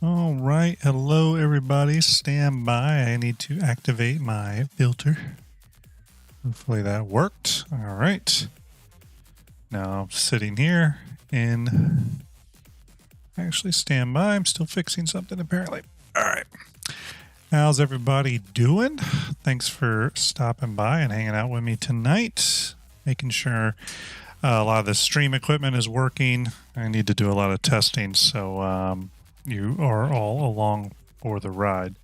All right. Hello, everybody. Stand by. I need to activate my filter. Hopefully that worked. All right. Now I'm sitting here and actually stand by. I'm still fixing something apparently. All right. How's everybody doing? Thanks for stopping by and hanging out with me tonight. Making sure a lot of the stream equipment is working. I need to do a lot of testing, so you are all along for the ride.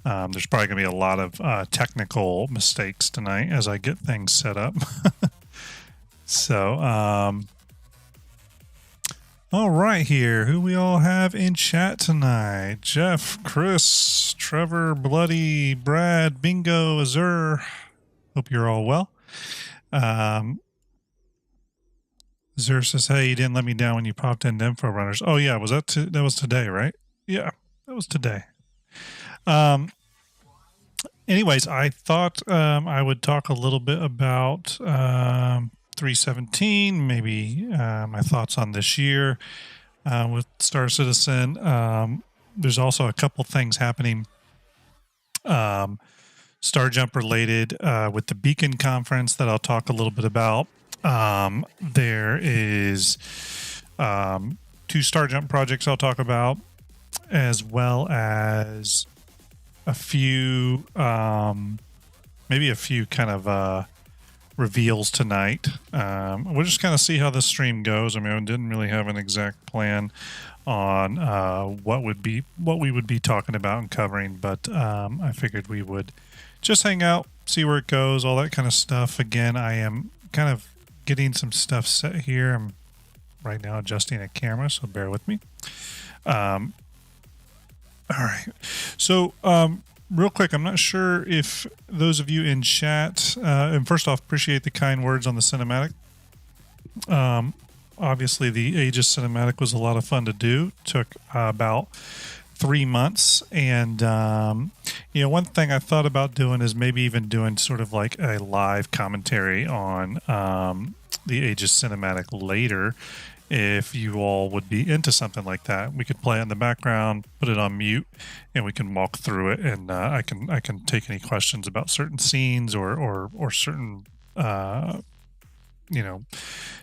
There's probably going to be a lot of technical mistakes tonight as I get things set up. So, all right here. Who we all have in chat tonight? Jeff, Chris, Trevor, Bloody, Brad, Bingo, Azur. Hope you're all well. Azur says, hey, you didn't let me down when you popped into Info Runners. Oh, yeah. Was that that was today, right? Yeah, that was today. Anyways, I thought I would talk a little bit about 317, maybe my thoughts on this year with Star Citizen. There's also a couple things happening STARJUMP related with the Beacon Conference that I'll talk a little bit about. There is 2 STARJUMP projects I'll talk about, as well as a few, maybe a few kind of reveals tonight. We'll just kind of see how the stream goes. I mean, I didn't really have an exact plan on what we would be talking about and covering, but I figured we would just hang out, see where it goes, all that kind of stuff. Again, I am kind of getting some stuff set here. I'm right now adjusting a camera, so bear with me. All right. So, real quick, I'm not sure if those of you in chat, and first off, appreciate the kind words on the cinematic. Obviously, the Aegis cinematic was a lot of fun to do. Took about 3 months. And, one thing I thought about doing is maybe even doing sort of like a live commentary on the Aegis cinematic later. If you all would be into something like that, we could play it in the background, put it on mute, and we can walk through it. And I can take any questions about certain scenes or certain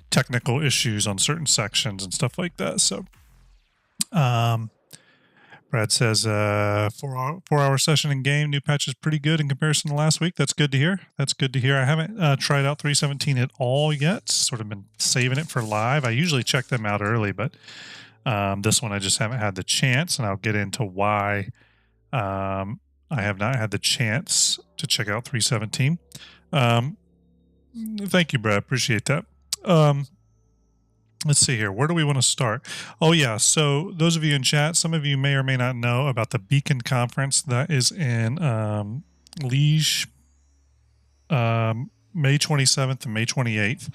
technical issues on certain sections and stuff like that. So, Brad says 4-hour session in game. New patch is pretty good in comparison to last week. That's good to hear. I haven't tried out 317 at all yet. Sort of been saving it for live. I usually check them out early, but this one I just haven't had the chance, and I'll get into why I have not had the chance to check out 317. Thank you, Brad. Appreciate that. Let's see here. Where do we want to start? Oh, yeah. So those of you in chat, some of you may or may not know about the Beacon Conference that is in Liège, May 27th and May 28th.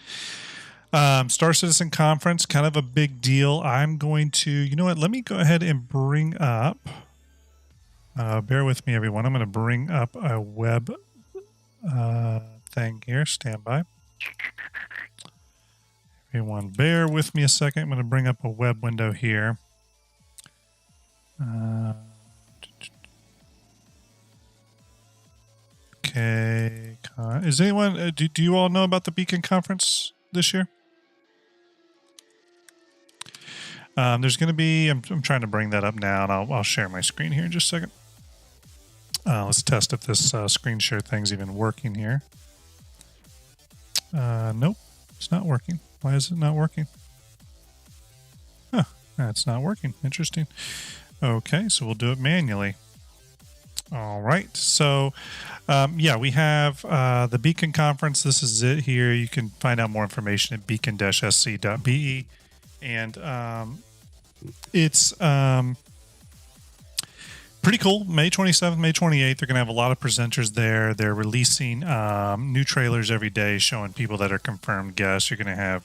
Star Citizen Conference, kind of a big deal. I'm going to, you know what? Let me go ahead and bring up, bear with me, everyone. I'm going to bring up a web thing here. Stand by. Everyone, bear with me a second. I'm going to bring up a web window here. Okay. Is anyone, do you all know about the Beacon Conference this year? There's going to be, I'm trying to bring that up now, and I'll share my screen here in just a second. Let's test if this screen share thing's even working here. Nope, it's not working. Why is it not working? Huh, that's not working. Interesting. Okay, so we'll do it manually. All right, so we have the Beacon Conference. This is it here. You can find out more information at beacon-sc.be. And it's pretty cool. May 27th, May 28th, they're going to have a lot of presenters there. They're releasing new trailers every day showing people that are confirmed guests. You're going to have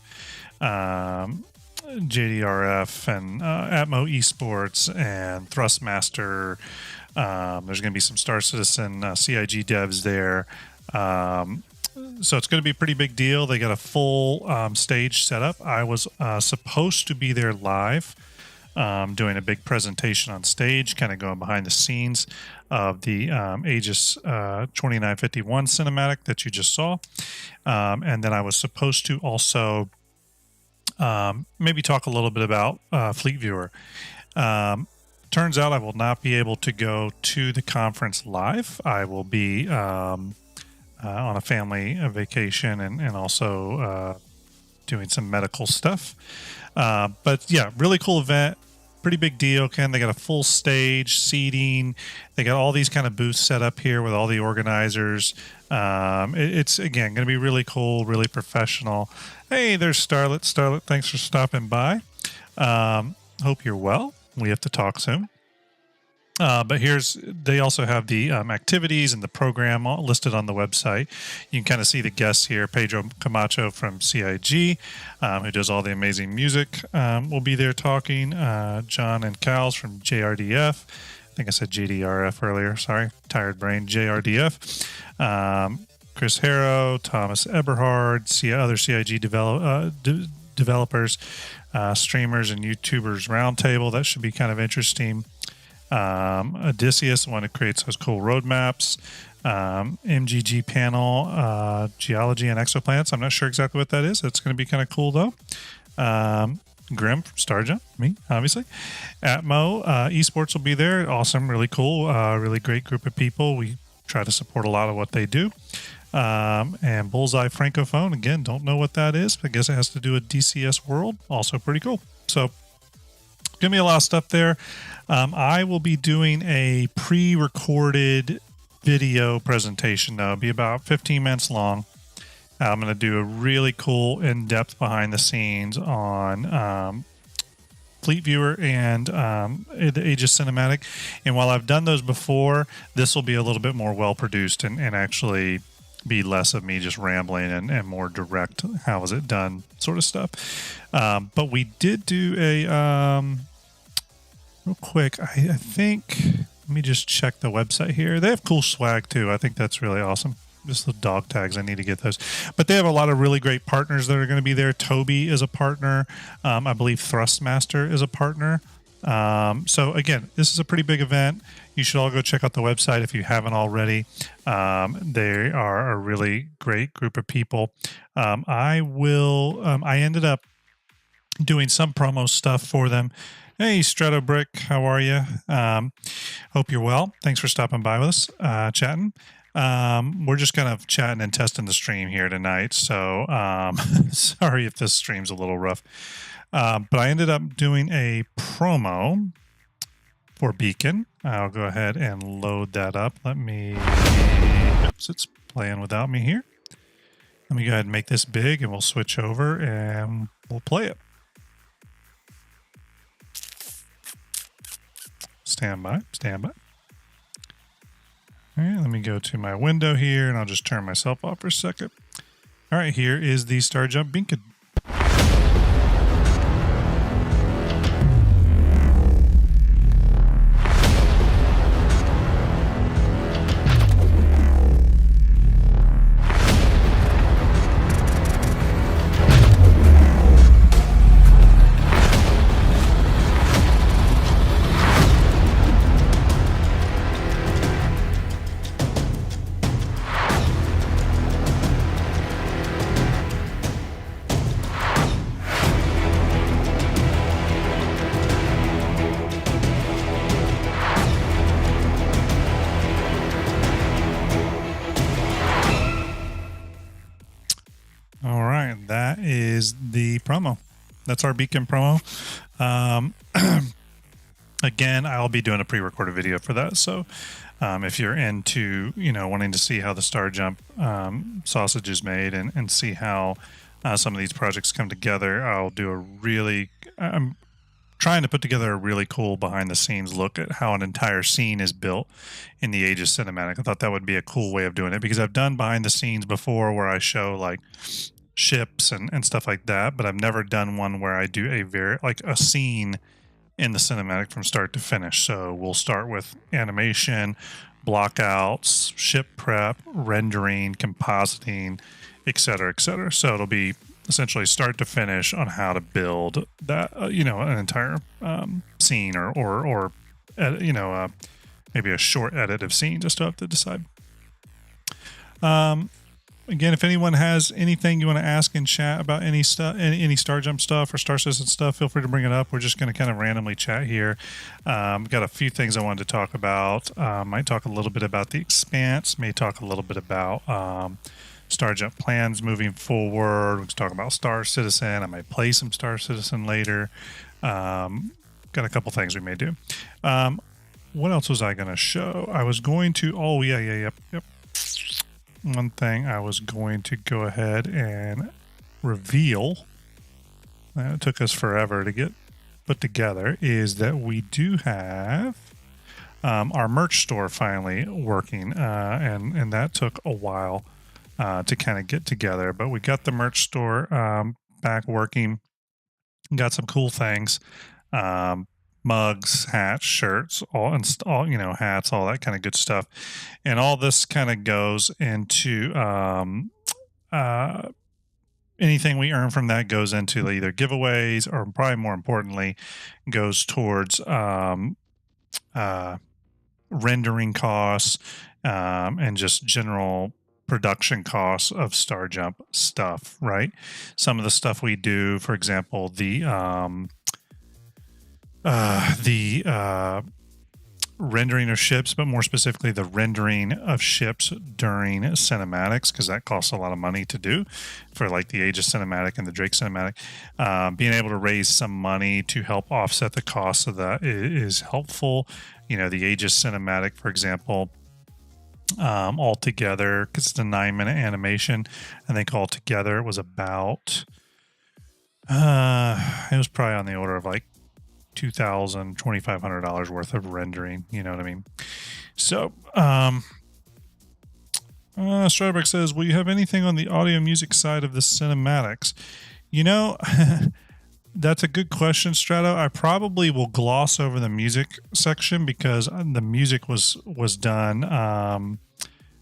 JDRF and Atmo Esports and Thrustmaster. There's going to be some Star Citizen CIG devs there. So it's going to be a pretty big deal. They got a full stage set up. I was supposed to be there live. doing a big presentation on stage, kind of going behind the scenes of the Aegis 2951 cinematic that you just saw. And then I was supposed to also maybe talk a little bit about Fleet Viewer. Turns out I will not be able to go to the conference live. I will be on a family vacation and also doing some medical stuff. But yeah, really cool event. Pretty big deal, Ken. They got a full stage, seating. They got all these kind of booths set up here with all the organizers. It's, again, going to be really cool, really professional. Hey, there's Starlet. Starlet, thanks for stopping by. Hope you're well. We have to talk soon. But they also have the activities and the program all listed on the website. You can kind of see the guests here. Pedro Camacho from CIG, who does all the amazing music, will be there talking. John and Cals from JRDF. I think I said JDRF earlier. Sorry, tired brain. JRDF. Chris Harrow, Thomas Eberhard, other CIG developers, streamers, and YouTubers roundtable. That should be kind of interesting. Odysseus, the one who creates those cool roadmaps. MGG panel, geology and exoplanets. I'm not sure exactly what that is. It's going to be kind of cool though. Grim from STARJUMP, me obviously. Atmo esports will be there. Awesome, really cool, really great group of people. We try to support a lot of what they do. And Bullseye Francophone, again, don't know what that is, but I guess it has to do with DCS World. Also pretty cool. So give me a lot of stuff there. I will be doing a pre-recorded video presentation. That'll be about 15 minutes long. I'm going to do a really cool in-depth behind the scenes on Fleet Viewer and the Aegis Cinematic. And while I've done those before, this will be a little bit more well-produced and actually be less of me just rambling and more direct, how was it done sort of stuff. But we did do a... real quick, I think, let me just check the website here. They have cool swag too. I think that's really awesome. Just the dog tags, I need to get those. But they have a lot of really great partners that are going to be there. Toby is a partner. I believe Thrustmaster is a partner. So again, this is a pretty big event. You should all go check out the website if you haven't already. They are a really great group of people. I ended up doing some promo stuff for them. Hey, Strato Brick, how are you? Hope you're well. Thanks for stopping by with us, chatting. We're just kind of chatting and testing the stream here tonight, so sorry if this stream's a little rough. But I ended up doing a promo for Beacon. I'll go ahead and load that up. Oops, it's playing without me here. Let me go ahead and make this big, and we'll switch over, and we'll play it. Stand by. All right, let me go to my window here, and I'll just turn myself off for a second. All right, here is the STARJUMP Beacon. The promo. That's our Beacon promo. Again, I'll be doing a pre-recorded video for that. So if you're into, wanting to see how the STARJUMP sausage is made and see how some of these projects come together, I'm trying to put together a really cool behind the scenes look at how an entire scene is built in the Aegis cinematic. I thought that would be a cool way of doing it, because I've done behind the scenes before where I show like ships and stuff like that, but I've never done one where I do a scene in the cinematic from start to finish. So we'll start with animation, blockouts, ship prep, rendering, compositing, etc., etc. So it'll be essentially start to finish on how to build that, an entire scene or maybe a short edit of scenes. Just have to decide. Again, if anyone has anything you want to ask in chat about any stuff, any StarJump stuff or Star Citizen stuff, feel free to bring it up. We're just going to kind of randomly chat here. Got a few things I wanted to talk about. Might talk a little bit about the Expanse. May talk a little bit about StarJump plans moving forward. We can talk about Star Citizen. I might play some Star Citizen later. Got a couple things we may do. What else was I going to show? I was going to. Oh yeah, yep. One thing I was going to go ahead and reveal, and it took us forever to get put together, is that we do have our merch store finally working, and that took a while to kind of get together, but we got the merch store back working. Got some cool things. Mugs, hats, shirts, all hats, all that kind of good stuff. And all this kind of goes into anything we earn from that goes into either giveaways or, probably more importantly, goes towards rendering costs and just general production costs of StarJump stuff, right? Some of the stuff we do, for example, the rendering of ships, but more specifically the rendering of ships during cinematics, because that costs a lot of money to do for like the Aegis cinematic and the Drake cinematic. Being able to raise some money to help offset the cost of that is helpful. The Aegis cinematic, for example, altogether, because it's a 9-minute animation, I think altogether it was about it was probably on the order of like $2,000, $2,500 worth of rendering, you know what I mean? So Stradberg says, will you have anything on the audio music side of the cinematics? That's a good question, Strato. I probably will gloss over the music section because the music was done.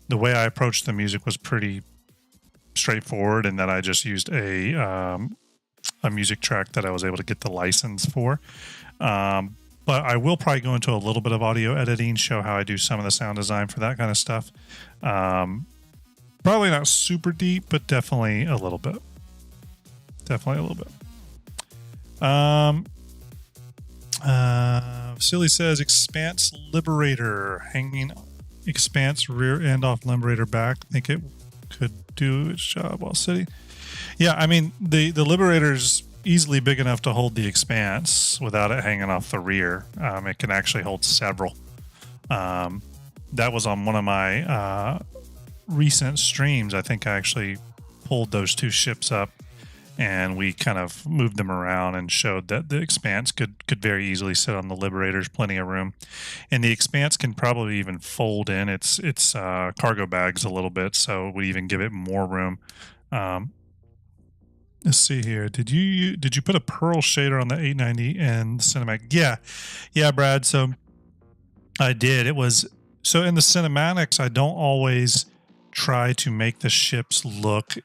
The way I approached the music was pretty straightforward, and that I just used a music track that I was able to get the license for. But I will probably go into a little bit of audio editing, show how I do some of the sound design for that kind of stuff. Probably not super deep, but definitely a little bit. Silly says Expanse Liberator, hanging Expanse rear end off Liberator back. Think it could do its job while sitting. Yeah, I mean the Liberator's easily big enough to hold the Expanse without it hanging off the rear. It can actually hold several. That was on one of my recent streams. I think I actually pulled those two ships up and we kind of moved them around and showed that the Expanse could very easily sit on the Liberator's plenty of room. And the Expanse can probably even fold in its cargo bags a little bit, so it would even give it more room. Let's see here. Did you put a Pearl shader on the 890 and the cinematic? Yeah, Brad. So I did. It was so in the cinematics. I don't always try to make the ships look,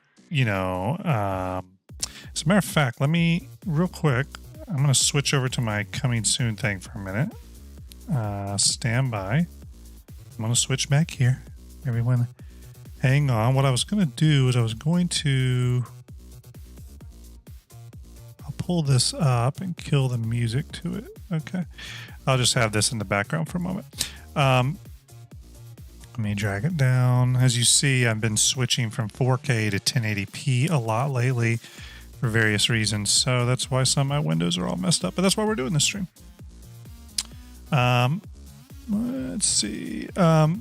as a matter of fact, let me real quick. I'm going to switch over to my coming soon thing for a minute. Stand by. I'm going to switch back here. Everyone, hang on. What I was going to do is I'll pull this up and kill the music to it. Okay. I'll just have this in the background for a moment. Let me drag it down. As you see, I've been switching from 4K to 1080p a lot lately for various reasons. So that's why some of my windows are all messed up, but that's why we're doing this stream. Let's see. Okay.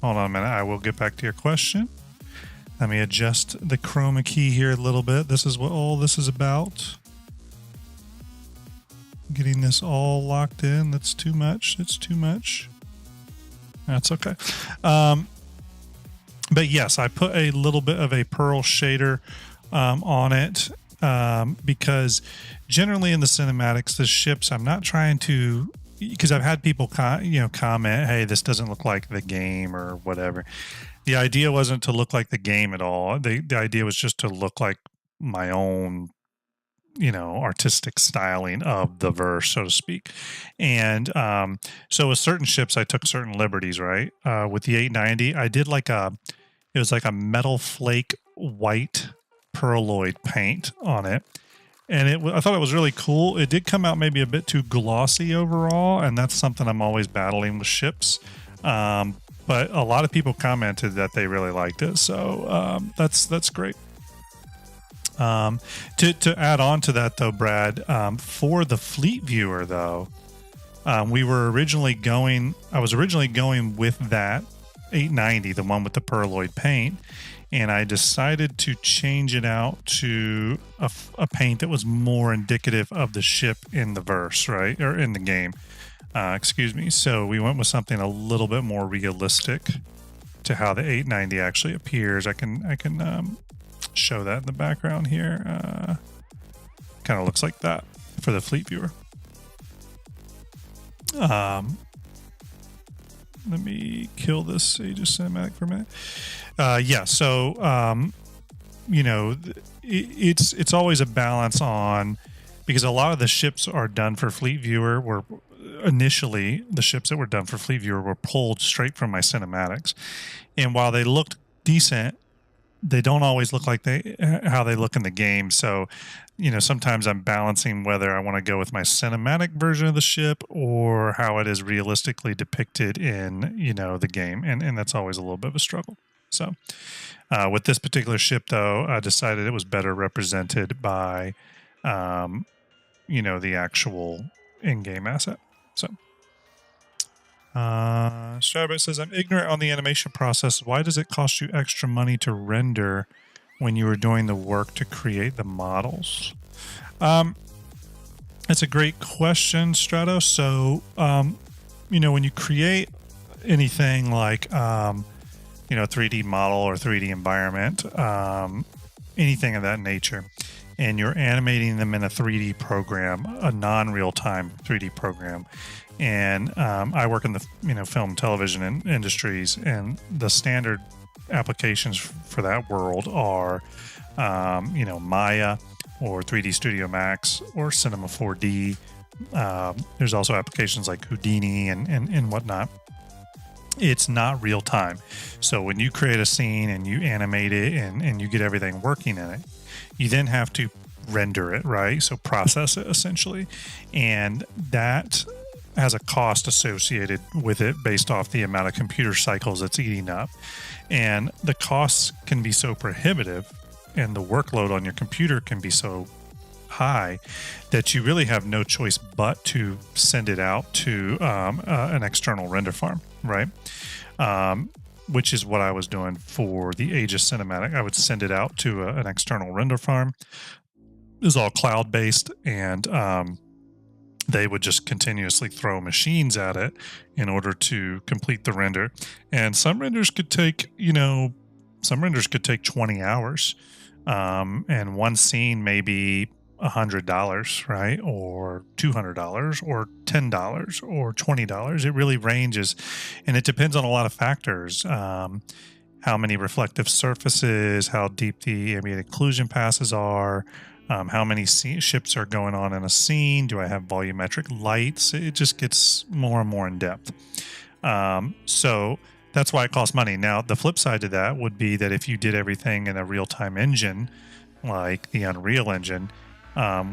Hold on a minute. I will get back to your question. Let me adjust the chroma key here a little bit. This is what all this is about. Getting this all locked in. That's too much. It's too much. That's okay. But yes, I put a little bit of a Pearl shader on it because generally in the cinematics, the ships, I'm not trying to because I've had people comment, hey, this doesn't look like the game or whatever. The idea wasn't to look like the game at all. The idea was just to look like my own, artistic styling of the verse, so to speak. And so with certain ships, I took certain liberties, right? With the 890, I did it was like a metal flake white pearloid paint on it. And I thought it was really cool. It did come out maybe a bit too glossy overall, and that's something I'm always battling with ships. But a lot of people commented that they really liked it, so that's great. To add on to that, though, Brad, for the fleet viewer, though, I was originally going with that 890, the one with the pearloid paint, and I decided to change it out to a paint that was more indicative of the ship in the verse, right, or in the game. Excuse me. So we went with something a little bit more realistic to how the 890 actually appears. I can show that in the background here. Kind of looks like that for the fleet viewer. Let me kill this Aegis cinematic for a minute. So it's always a balance on, because a lot of the ships are done for fleet viewer were initially the ships that were done for fleet viewer were pulled straight from my cinematics, and while they looked decent, they don't always look like how they look in the game. So sometimes I'm balancing whether I want to go with my cinematic version of the ship or how it is realistically depicted in the game, and that's always a little bit of a struggle. So with this particular ship, though, I decided it was better represented by the actual in-game asset. So Strabit says, I'm ignorant on the animation process. Why does it cost you extra money to render when you were doing the work to create the models? That's a great question, Strato. So, when you create anything like, 3D model or 3D environment, anything of that nature, and you're animating them in a 3D program, a non-real-time 3D program. And I work in the film television industries, and the standard applications for that world are Maya or 3D Studio Max or Cinema 4D. There's also applications like Houdini and whatnot. It's not real time. So when you create a scene and you animate it and you get everything working in it, you then have to render it, right? So process it essentially. And that has a cost associated with it based off the amount of computer cycles it's eating up. And the costs can be so prohibitive and the workload on your computer can be so high that you really have no choice but to send it out to an external render farm, right? Which is what I was doing for the Aegis cinematic. I would send it out to an external render farm. It was all cloud-based, and they would just continuously throw machines at it in order to complete the render. And some renders could take, 20 hours. And one scene may be $100, right? Or $200 or $10 or $20. It really ranges, and it depends on a lot of factors. How many reflective surfaces, how deep the ambient occlusion passes are, how many ships are going on in a scene. Do I have volumetric lights? It just gets more and more in depth. So that's why it costs money. Now, the flip side to that would be that if you did everything in a real-time engine, like the Unreal Engine, a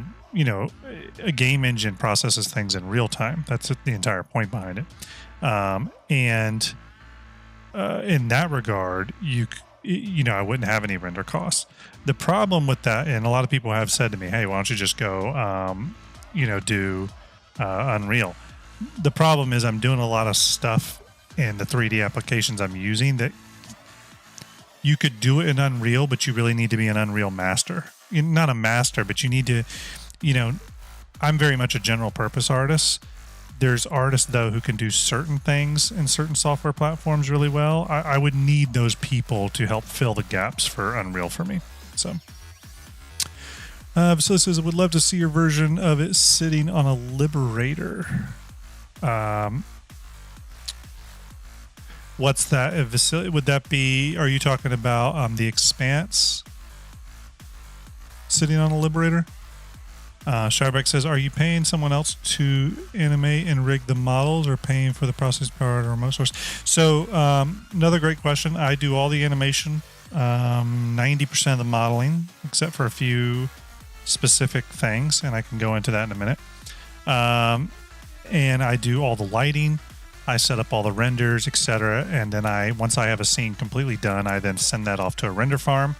game engine processes things in real time. That's the entire point behind it. And in that regard, I wouldn't have any render costs. The problem with that, and a lot of people have said to me, hey, why don't you just go, do Unreal? The problem is I'm doing a lot of stuff in the 3D applications I'm using that you could do it in Unreal, but you really need to be an Unreal master. You're not a master, but you need to, I'm very much a general purpose artist. There's artists, though, who can do certain things in certain software platforms really well. I would need those people to help fill the gaps for Unreal for me. So it says, I would love to see your version of it sitting on a Liberator. what's that? Would that be? Are you talking about the Expanse sitting on a Liberator? Sharbeck says, "Are you paying someone else to animate and rig the models, or paying for the processing power at a remote source?" So another great question. I do all the animation, 90% of the modeling, except for a few specific things, and I can go into that in a minute. And I do all the lighting. I set up all the renders, etc. And then once I have a scene completely done, I then send that off to a render farm.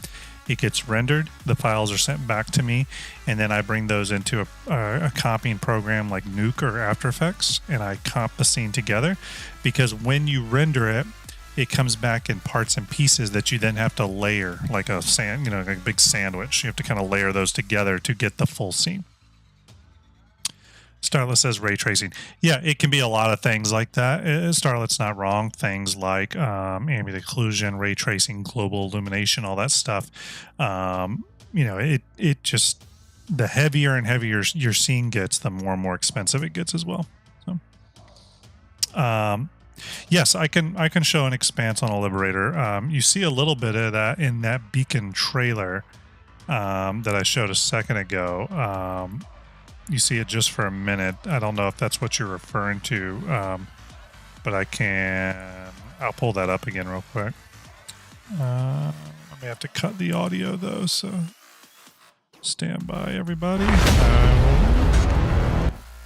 It gets rendered. The files are sent back to me, and then I bring those into a copying program like Nuke or After Effects, and I comp the scene together. Because when you render it, it comes back in parts and pieces that you then have to layer, like a like a big sandwich. You have to kind of layer those together to get the full scene. Starlet says ray tracing. Yeah, it can be a lot of things like that. Starlet's not wrong. Things like ambient occlusion, ray tracing, global illumination, all that stuff. It just, the heavier and heavier your scene gets, the more and more expensive it gets as well. So, yes, I can show an Expanse on a Liberator. You see a little bit of that in that Beacon trailer that I showed a second ago. You see it just for a minute. I don't know if that's what you're referring to, but I'll pull that up again real quick. I may have to cut the audio though, so stand by, everybody.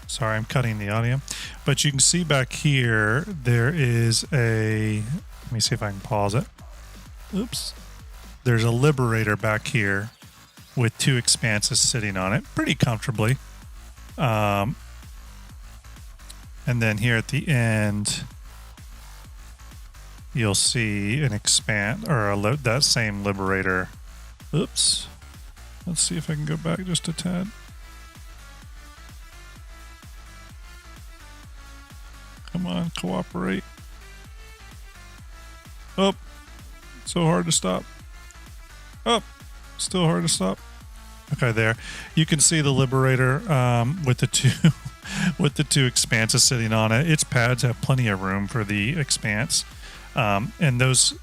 Sorry, I'm cutting the audio. But you can see back here, there is let me see if I can pause it. Oops. There's a Liberator back here with two Expanses sitting on it pretty comfortably. And then here at the end, you'll see an Expand, or that same Liberator. Oops. Let's see if I can go back just a tad. Come on, cooperate. Oh, so hard to stop. Oh, still hard to stop. Okay, there. You can see the Liberator with the two Expanses sitting on it. Its pads have plenty of room for the Expanse, and those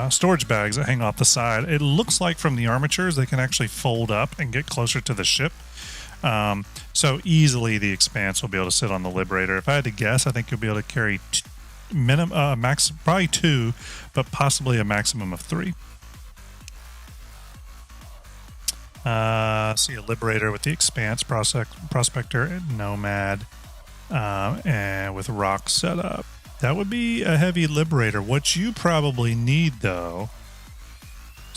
storage bags that hang off the side. It looks like from the armatures they can actually fold up and get closer to the ship. So easily the Expanse will be able to sit on the Liberator. If I had to guess, I think you'll be able to carry probably 2, but possibly a maximum of 3. See a Liberator with the Expanse, Prospector, and Nomad, and with Rock set up. That would be a heavy Liberator. What you probably need, though,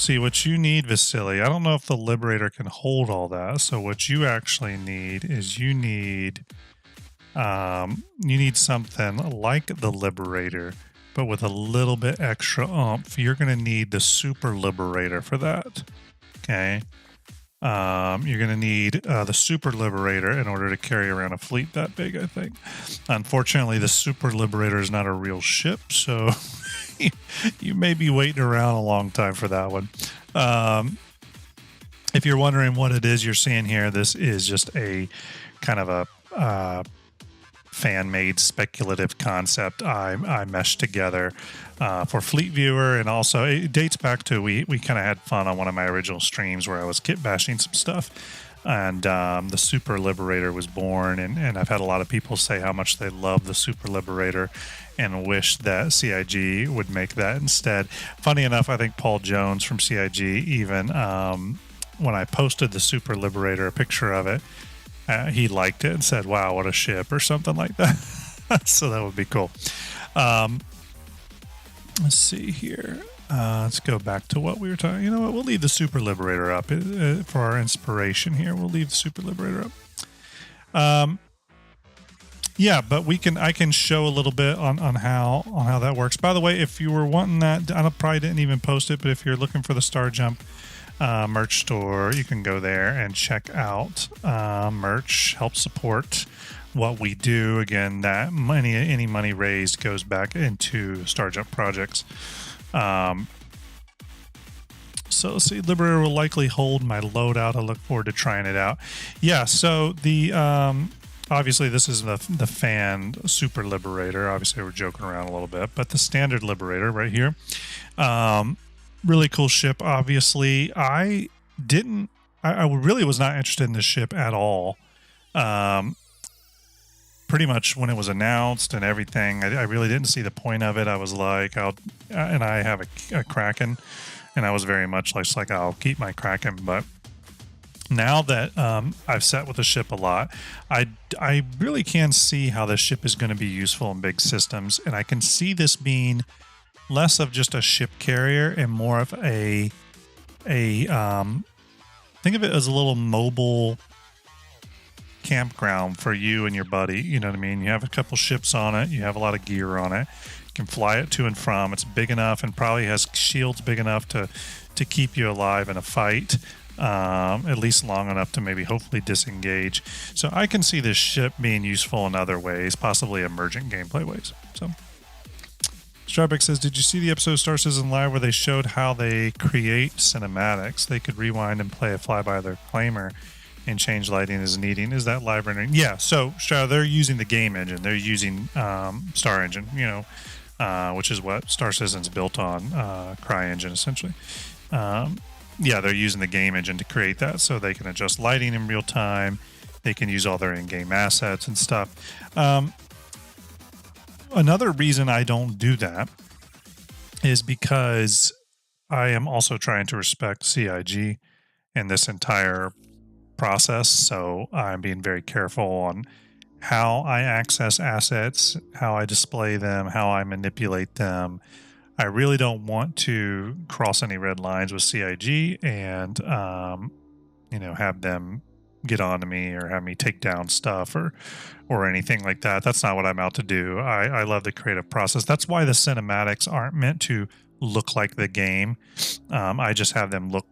what you need, Vasily, I don't know if the Liberator can hold all that. So what you actually need is you need something like the Liberator, but with a little bit extra oomph. You're going to need the Super Liberator for that. Okay. You're going to need the Super Liberator in order to carry around a fleet that big, I think. Unfortunately, the Super Liberator is not a real ship, so you may be waiting around a long time for that one. If you're wondering what it is you're seeing here, this is just a kind of a fan-made speculative concept I meshed together for Fleet Viewer, and also it dates back to we kind of had fun on one of my original streams where I was kit bashing some stuff, and the Super Liberator was born, and I've had a lot of people say how much they love the Super Liberator and wish that CIG would make that instead. Funny enough, I think Paul Jones from CIG even when I posted the Super Liberator, a picture of it, he liked it and said, "Wow, what a ship," or something like that. So that would be cool. Let's see here. Let's go back to what we were talking. You know what? We'll leave the Super Liberator up for our inspiration here. We'll leave the Super Liberator up. Yeah, but I can show a little bit on how that works. By the way, if you were wanting that, I probably didn't even post it, but if you're looking for the STARJUMP merch store, you can go there and check out merch, help support what we do. Again, that any money raised goes back into STARJUMP projects. So let's see, Liberator will likely hold my loadout. I look forward to trying it out. Yeah, so the obviously this is the fan Super Liberator. Obviously we're joking around a little bit, but the standard Liberator right here, really cool ship. Obviously I really was not interested in this ship at all. Pretty much when it was announced and everything, I really didn't see the point of it. I was like, and I have a Kraken, and I was very much like I'll keep my Kraken. But now that I've sat with the ship a lot, I really can see how this ship is going to be useful in big systems, and I can see this being less of just a ship carrier and more of a think of it as a little mobile campground for you and your buddy. You know what I mean? You have a couple ships on it. You have a lot of gear on it. You can fly it to and from. It's big enough and probably has shields big enough to keep you alive in a fight, at least long enough to maybe hopefully disengage. So I can see this ship being useful in other ways, possibly emergent gameplay ways. So Strawbeck says, did you see the episode of Star Citizen Live where they showed how they create cinematics? They could rewind and play a flyby of their claimer and change lighting as needing. Is that live rendering? Yeah, so they're using the game engine. They're using Star Engine, which is what Star Citizen's built on, CryEngine essentially. Yeah, they're using the game engine to create that, so they can adjust lighting in real time. They can use all their in-game assets and stuff. Another reason I don't do that is because I am also trying to respect CIG in this entire process. So I'm being very careful on how I access assets, how I display them, how I manipulate them. I really don't want to cross any red lines with CIG and, have them get onto me or have me take down stuff or anything like that. That's not what I'm out to do. I love the creative process. That's why the cinematics aren't meant to look like the game. I just have them look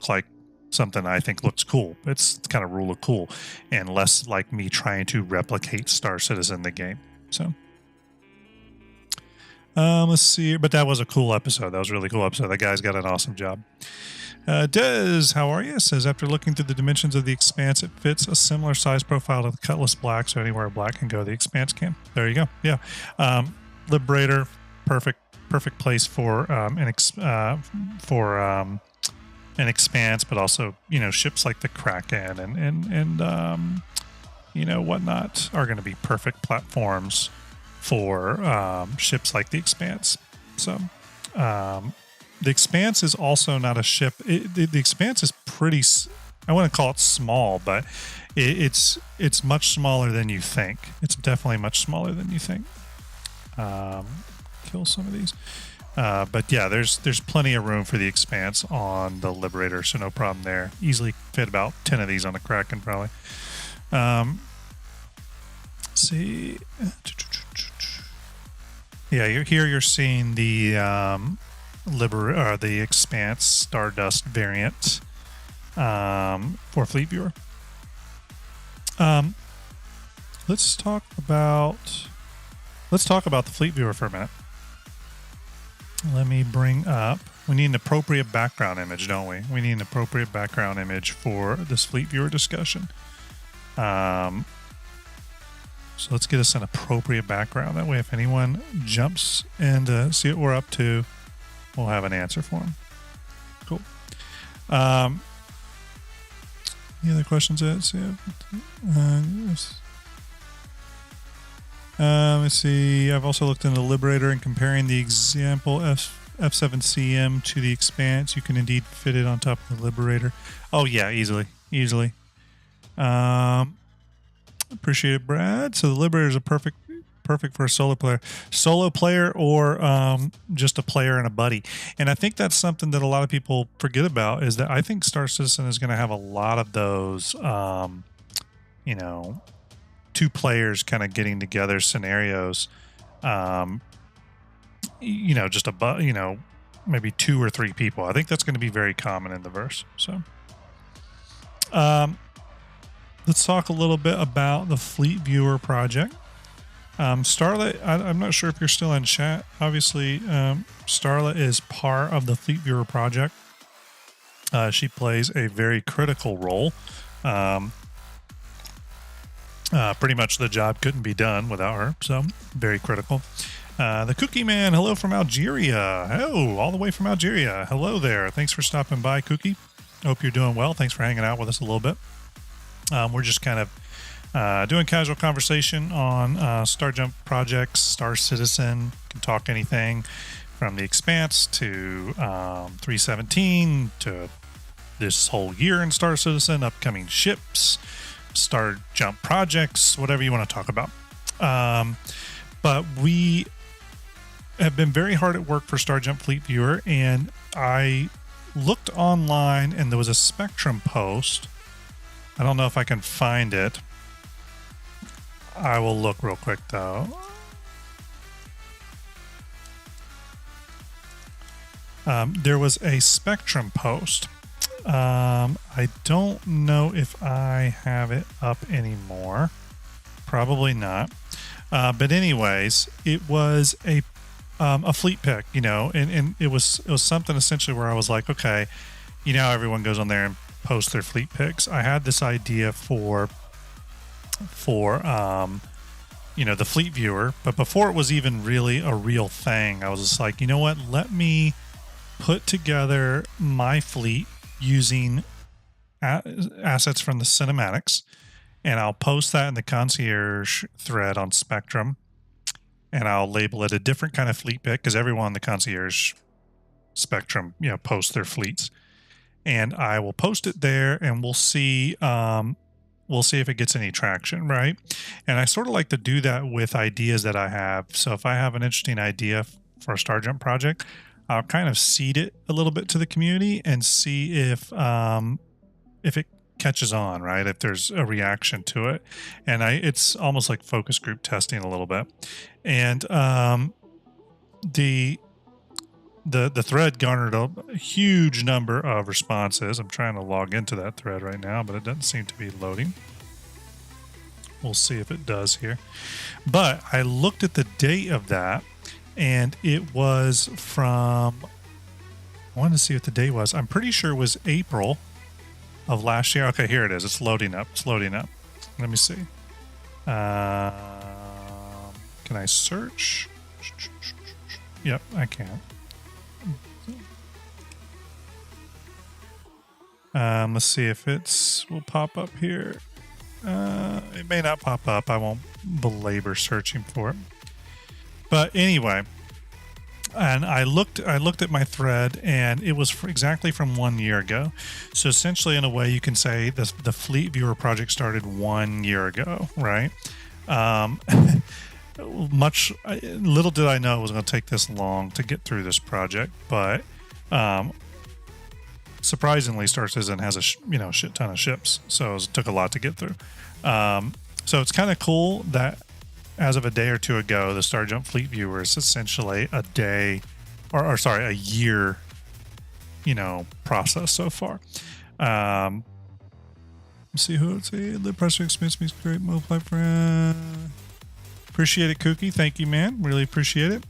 like something I think looks cool. It's kind of rule of cool and less like me trying to replicate Star Citizen the game. So let's see. But that was a cool episode. That was a really cool episode. The guy's got an awesome job. Des, how are you? Says, after looking through the dimensions of the Expanse, it fits a similar size profile to the Cutlass Black, so anywhere Black can go, the Expanse can. There you go. Yeah. Liberator, perfect place for an Expanse, but also, ships like the Kraken and whatnot are going to be perfect platforms for ships like the Expanse. So, the Expanse is also not a ship. The Expanse is pretty, I wouldn't call it small, but it's much smaller than you think. It's definitely much smaller than you think. Kill some of these. But yeah, there's plenty of room for the Expanse on the Liberator, so no problem there. Easily fit about 10 of these on the Kraken, probably. Let's see. Yeah, you're seeing the the Expanse Stardust variant for Fleet Viewer. Let's talk about the Fleet Viewer for a minute. Let me bring up. We need an appropriate background image, don't we? We need an appropriate background image for this Fleet Viewer discussion. So let's get us an appropriate background. That way, if anyone jumps in to see what we're up to, we'll have an answer for them. Cool. Any other questions? Let's see. I've also looked into the Liberator and comparing the example F7CM to the Expanse. You can indeed fit it on top of the Liberator. Oh yeah, easily. Appreciate it, Brad. So the Liberator is perfect for a solo player or just a player and a buddy. And I think that's something that a lot of people forget about, is that I think Star Citizen is going to have a lot of those, two players kind of getting together scenarios. Just maybe 2 or 3 people. I think that's going to be very common in the verse. So, let's talk a little bit about the Fleet Viewer project. Starla, I'm not sure if you're still in chat. Obviously, Starla is part of the Fleet Viewer project. She plays a very critical role. Pretty much the job couldn't be done without her, so very critical. The Cookie Man, hello from Algeria. Oh, all the way from Algeria. Hello there. Thanks for stopping by, Cookie. Hope you're doing well. Thanks for hanging out with us a little bit. We're just kind of doing casual conversation on STARJUMP projects, Star Citizen. Can talk anything from the Expanse to 317 to this whole year in Star Citizen, upcoming ships, STARJUMP projects, whatever you want to talk about. But we have been very hard at work for STARJUMP Fleet Viewer, and I looked online and there was a Spectrum post. I don't know if I can find it. I will look real quick though. There was a Spectrum post. I don't know if I have it up anymore. Probably not. But anyways, it was a fleet pick, you know, and it was something essentially where I was like, okay, you know, everyone goes on there and posts their fleet picks. I had this idea for you know, the Fleet Viewer, but before it was even really a real thing, I was just like, you know what, let me put together my fleet using assets from the cinematics, and I'll post that in the concierge thread on Spectrum, and I'll label it a different kind of fleet pick because everyone in the concierge Spectrum, you know, posts their fleets, and I will post it there, and we'll see if it gets any traction, right? And I sort of like to do that with ideas that I have. So if I have an interesting idea for a STARJUMP project, I'll kind of seed it a little bit to the community and see if it catches on, right? If there's a reaction to it. And it's almost like focus group testing a little bit. And the thread garnered a huge number of responses. I'm trying to log into that thread right now, but it doesn't seem to be loading. We'll see if it does here. But I looked at the date of that, and it was from, I wanted to see what the date was. I'm pretty sure it was April of last year. Okay, here it is. It's loading up. It's loading up. Let me see. Can I search? Yep, I can. Let's see if will pop up here. It may not pop up. I won't belabor searching for it. But anyway, and I looked at my thread, and it was exactly from 1 year ago. So essentially, in a way, you can say the Fleet Viewer project started 1 year ago, right? Little did I know it was going to take this long to get through this project, but surprisingly, Star Citizen has a shit ton of ships, so it took a lot to get through. So it's kind of cool that as of a day or two ago, the STARJUMP Fleet Viewer is essentially a year, process so far. Let's see who it's the pressure expense means great multiply friend. Appreciate it, Kooky. Thank you, man. Really appreciate it.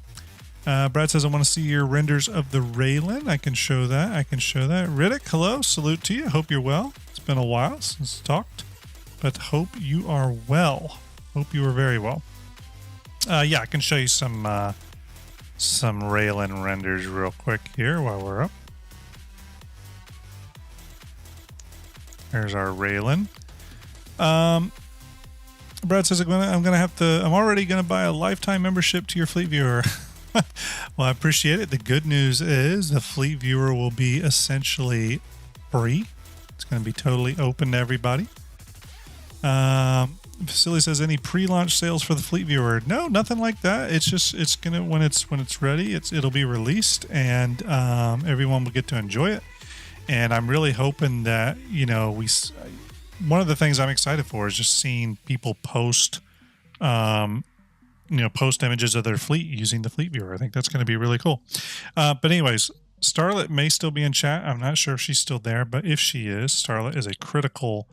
Brad says, I want to see your renders of the Raylan. I can show that. Riddick, hello. Salute to you. Hope you're well. It's been a while since talked, but hope you are well. Hope you are very well. Yeah, I can show you some Raylan renders real quick here while we're up. There's our Raylan. Brad says, I'm already gonna buy a lifetime membership to your Fleet Viewer. Well, I appreciate it. The good news is the Fleet Viewer will be essentially free. It's going to be totally open to everybody. Vasily says, any pre-launch sales for the Fleet Viewer? No, nothing like that. It's gonna when it's ready, it'll be released, and everyone will get to enjoy it. And I'm really hoping that one of the things I'm excited for is just seeing people post images of their fleet using the Fleet Viewer. I think that's going to be really cool. But anyways, Starlet may still be in chat. I'm not sure if she's still there, but if she is, Starlet is a critical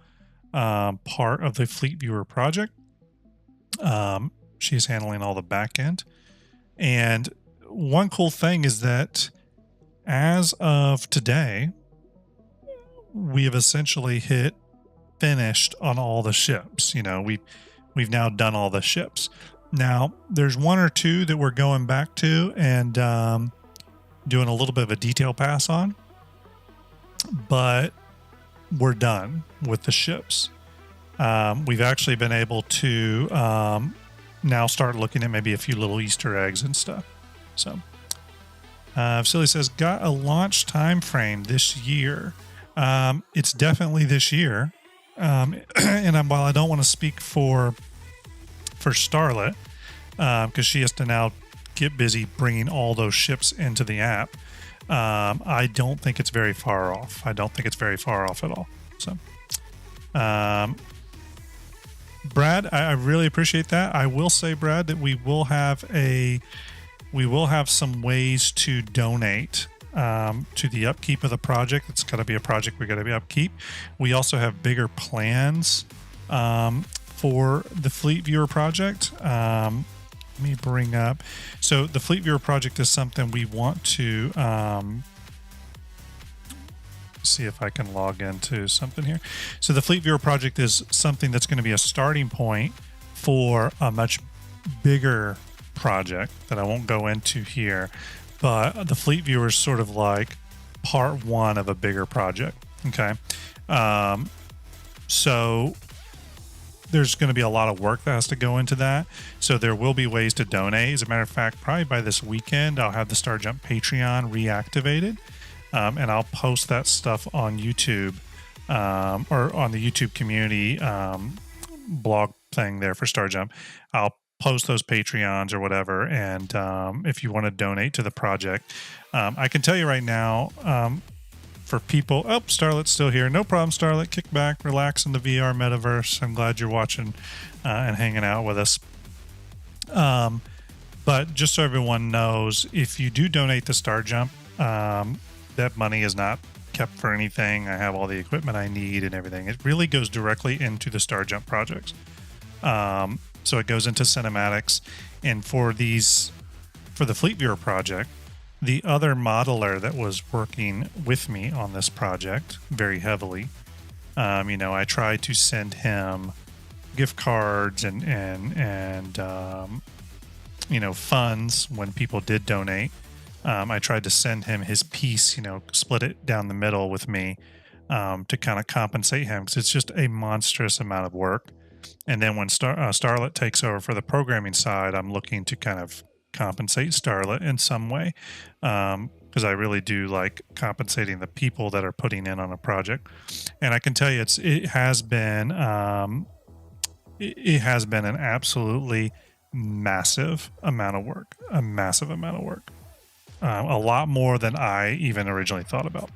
part of the Fleet Viewer project. She's handling all the back end. And one cool thing is that as of today, we have essentially hit finished on all the ships. we've now done all the ships. Now, there's one or two that we're going back to and doing a little bit of a detail pass on, but we're done with the ships. We've actually been able to now start looking at maybe a few little Easter eggs and stuff. So, Silly says, got a launch time frame this year. It's definitely this year. And while I don't want to speak for Starlet, because she has to now get busy bringing all those ships into the app, I don't think it's very far off. I don't think it's very far off at all. So, Brad, I really appreciate that. I will say, Brad, that we will have some ways to donate to the upkeep of the project. It's got to be a project we got to be upkeep. We also have bigger plans for the Fleet Viewer project. Let me bring up. So the Fleet Viewer project is something we want to see if I can log into something here. So the Fleet Viewer project is something that's going to be a starting point for a much bigger project that I won't go into here, but the Fleet Viewer is sort of like part one of a bigger project. Okay. So there's going to be a lot of work that has to go into that. So there will be ways to donate. As a matter of fact, probably by this weekend, I'll have the STARJUMP Patreon reactivated. And I'll post that stuff on YouTube or on the YouTube community blog thing there for STARJUMP. I'll post those Patreons or whatever. And if you want to donate to the project, I can tell you right now, for people, Starlet's still here. No problem, Starlet. Kick back, relax in the VR metaverse. I'm glad you're watching and hanging out with us. But just so everyone knows, if you do donate to STARJUMP, that money is not kept for anything. I have all the equipment I need and everything. It really goes directly into the STARJUMP projects. So it goes into cinematics. And for the Fleet Viewer project, the other modeler that was working with me on this project very heavily, I tried to send him gift cards and funds when people did donate. I tried to send him his piece, split it down the middle with me to kind of compensate him, because it's just a monstrous amount of work. And then when Starlet takes over for the programming side, I'm looking to kind of compensate Starlet in some way, because I really do like compensating the people that are putting in on a project. And I can tell you, it has been an absolutely massive amount of work, a lot more than I even originally thought about.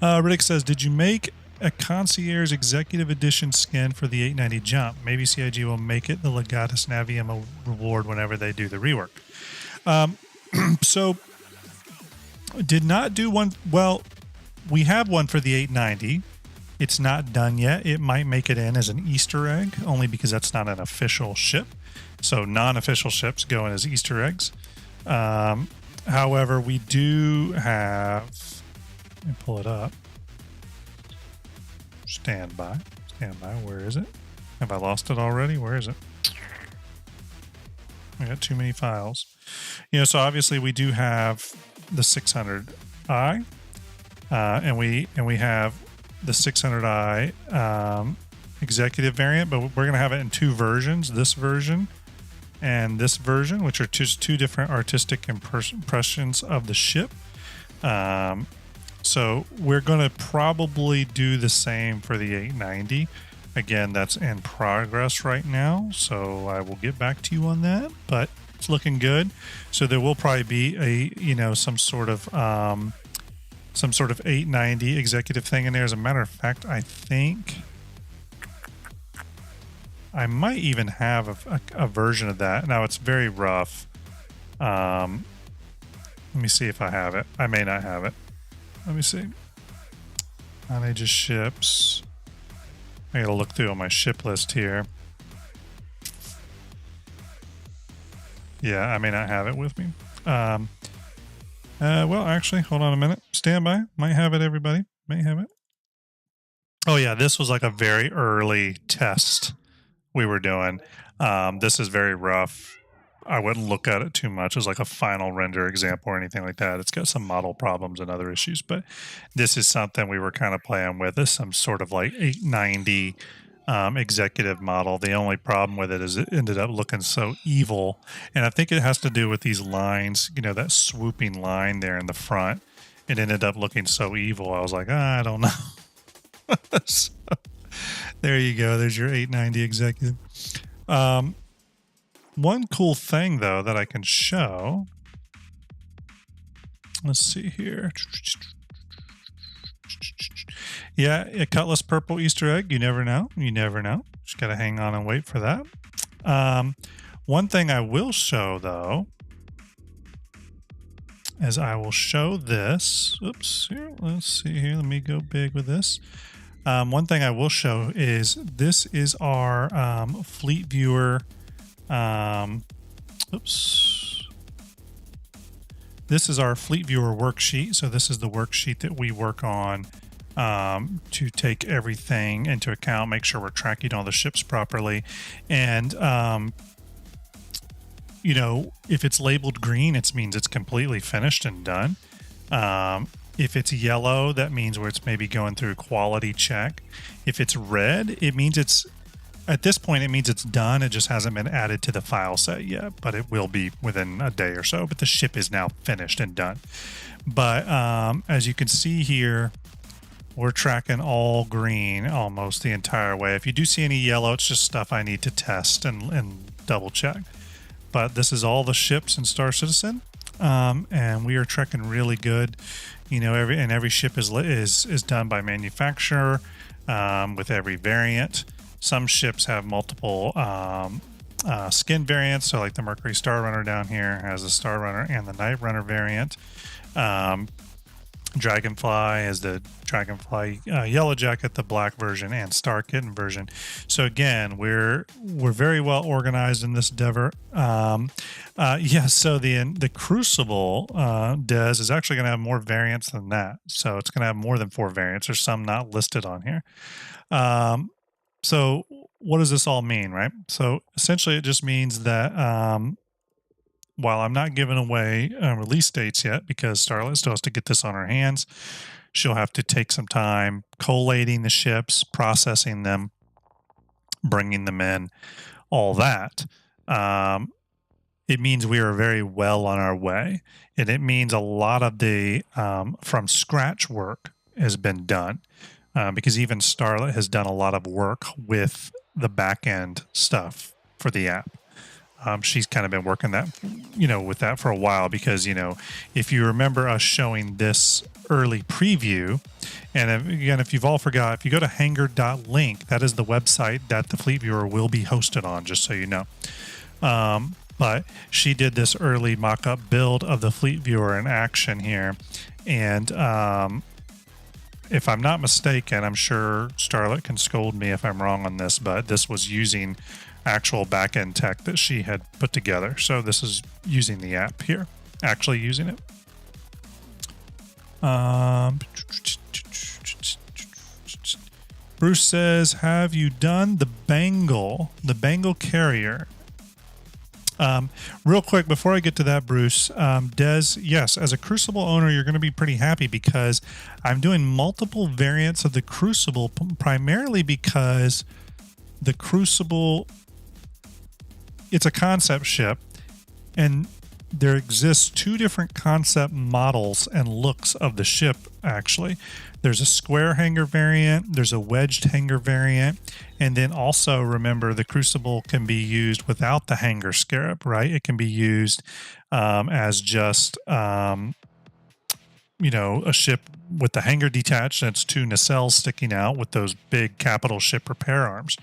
Riddick says, did you make a Concierge Executive Edition skin for the 890 jump? Maybe CIG will make it the Legatus Navium reward whenever they do the rework. So did not do one. Well, we have one for the 890. It's not done yet. It might make it in as an Easter egg, only because that's not an official ship. So non-official ships go in as Easter eggs. However, we do have, let me pull it up. Stand by. Where is it? Have I lost it already? Where is it? I got too many files. So obviously we do have the 600i, and we have the 600i executive variant, but we're going to have it in two versions, this version and this version, which are just two different artistic impressions of the ship. So we're going to probably do the same for the 890. Again, that's in progress right now, so I will get back to you on that, but it's looking good. So there will probably be some sort of 890 executive thing in there. As a matter of fact, I think I might even have a version of that. Now, it's very rough. Let me see if I have it. I may not have it. Let me see. Manage ships. I gotta look through on my ship list here. Yeah, I may not have it with me. Well, actually, hold on a minute. Stand by. Might have it, everybody. May have it. Oh, yeah, this was like a very early test we were doing. This is very rough. I wouldn't look at it too much as like a final render example or anything like that. It's got some model problems and other issues, but this is something we were kind of playing with. This some sort of like 890 executive model. The only problem with it is it ended up looking so evil, and I think it has to do with these lines. You know, that swooping line there in the front. It ended up looking so evil. I was like, I don't know. So, there you go. There's your 890 executive. One cool thing, though, that I can show. Let's see here. Yeah, a Cutlass Purple Easter egg. You never know. You never know. Just got to hang on and wait for that. One thing I will show, though, is I will show this. Oops. Here, let's see here. Let me go big with this. One thing I will show is this is our Fleet Viewer. This is our Fleet Viewer worksheet. So this is the worksheet that we work on to take everything into account, make sure we're tracking all the ships properly. And, you know, if it's labeled green, it means it's completely finished and done. If it's yellow, that means where it's maybe going through quality check. If it's red, it means it's, at this point, it means it's done. It just hasn't been added to the file set yet, but it will be within a day or so. But the ship is now finished and done. But as you can see here, we're tracking all green almost the entire way. If you do see any yellow, it's just stuff I need to test and double check. But this is all the ships in Star Citizen, and we are trekking really good. You know, every ship is done by manufacturer with every variant. Some ships have multiple skin variants, so like the Mercury Star Runner down here has the Star Runner and the Night Runner variant. Dragonfly is the Dragonfly Yellow Jacket, the black version, and Star Kitten version. So again, we're very well organized in this endeavor. So the Crucible Des is actually going to have more variants than that. So it's going to have more than 4 variants. There's some not listed on here. So what does this all mean, right? So essentially, it just means that while I'm not giving away release dates yet, because Starlet still has to get this on her hands, she'll have to take some time collating the ships, processing them, bringing them in, all that. It means we are very well on our way. And it means a lot of the from scratch work has been done. Because even Starlet has done a lot of work with the back end stuff for the app. She's kind of been working that, with that for a while, because, if you remember us showing this early preview, and again, if you've all forgot, if you go to hangar.link, that is the website that the Fleet Viewer will be hosted on, just so you know. But she did this early mock-up build of the Fleet Viewer in action here, and if I'm not mistaken, I'm sure Starlet can scold me if I'm wrong on this, but this was using actual back-end tech that she had put together. So this is using the app here, actually using it. Bruce says, have you done the Bengal carrier? Real quick, before I get to that, Bruce, Des, yes, as a Crucible owner, you're going to be pretty happy, because I'm doing multiple variants of the Crucible, primarily because the Crucible, it's a concept ship, and there exists 2 different concept models and looks of the ship, actually. There's a square hangar variant, there's a wedged hangar variant, and then also remember the Crucible can be used without the hangar scarab, right? It can be used as just, a ship with the hangar detached and its 2 nacelles sticking out with those big capital ship repair arms.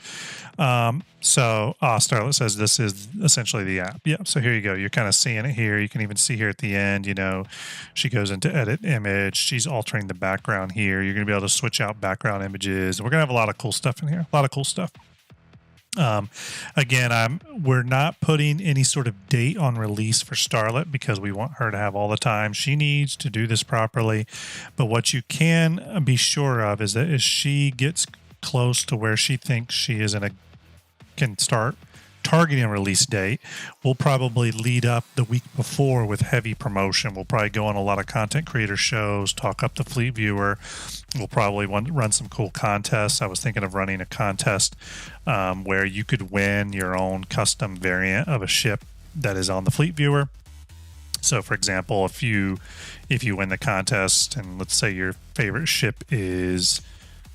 Starlet says this is essentially the app. Yeah, so here you go. You're kind of seeing it here. You can even see here at the end, she goes into edit image. She's altering the background here. You're going to be able to switch out background images. We're going to have a lot of cool stuff in here. A lot of cool stuff. Again, we're not putting any sort of date on release for Starlet, because we want her to have all the time she needs to do this properly. But what you can be sure of is that as she gets close to where she thinks she is in a can start targeting a release date, we'll probably lead up the week before with heavy promotion. We'll probably go on a lot of content creator shows, talk up the fleet viewer. We'll probably run some cool contests. I was thinking of running a contest where you could win your own custom variant of a ship that is on the fleet viewer. So for example, if you win the contest and let's say your favorite ship is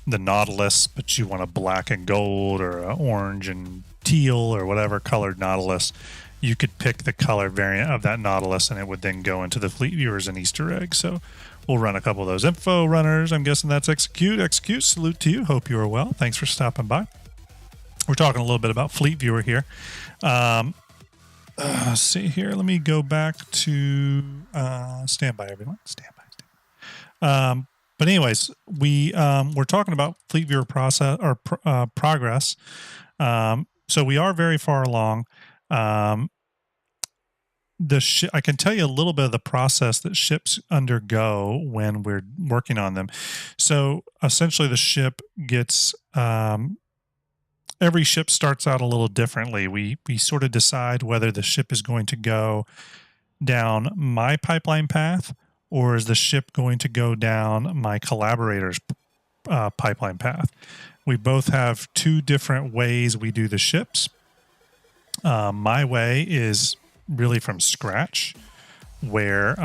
the Nautilus, but you want a black and gold or an orange and teal or whatever colored Nautilus, you could pick the color variant of that Nautilus and it would then go into the fleet viewer as an Easter egg. So we'll run a couple of those info runners. I'm guessing that's execute. Salute to you. Hope you are well. Thanks for stopping by. We're talking a little bit about fleet viewer here. Let's see here. Let me go back to stand by, everyone. Stand by. But anyways, we're talking about fleet viewer process or progress. So we are very far along. I can tell you a little bit of the process that ships undergo when we're working on them. So essentially, the ship gets every ship starts out a little differently. We sort of decide whether the ship is going to go down my pipeline path, or is the ship going to go down my collaborator's pipeline path. We both have two different ways we do the ships. My way is really from scratch, where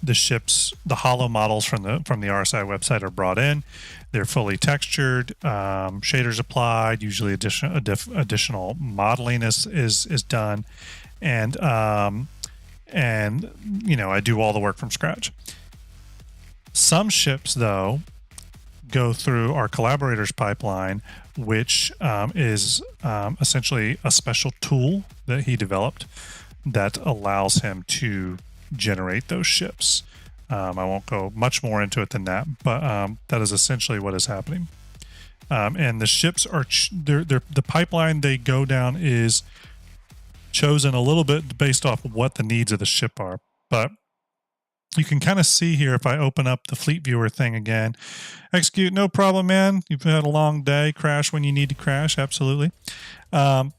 the hollow models from the RSI website are brought in. They're fully textured, shaders applied. Usually, additional modeling is done, and I do all the work from scratch. Some ships, though, go through our collaborator's pipeline, which is essentially a special tool that he developed that allows him to generate those ships. I won't go much more into it than that, but that is essentially what is happening. And the ships are the pipeline they go down is chosen a little bit based off of what the needs of the ship are. But you can kind of see here, if I open up the fleet viewer thing again, execute, no problem, man. You've had a long day, crash when you need to crash, absolutely.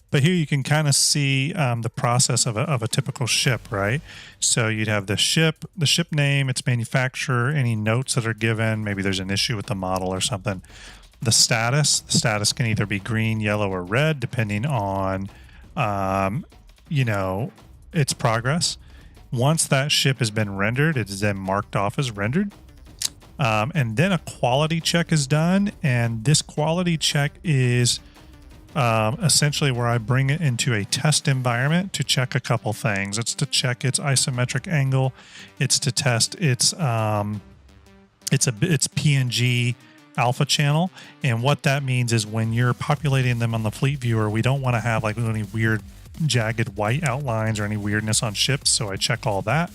But here you can kind of see the process of a typical ship, right? So you'd have the ship name, its manufacturer, any notes that are given, maybe there's an issue with the model or something. The status can either be green, yellow, or red, depending on, its progress. Once that ship has been rendered, it is then marked off as rendered. And then a quality check is done. And this quality check is essentially where I bring it into a test environment to check a couple things. It's to check its isometric angle. It's to test its PNG alpha channel. And what that means is when you're populating them on the fleet viewer, we don't want to have like any weird jagged white outlines or any weirdness on ships, so I check all that.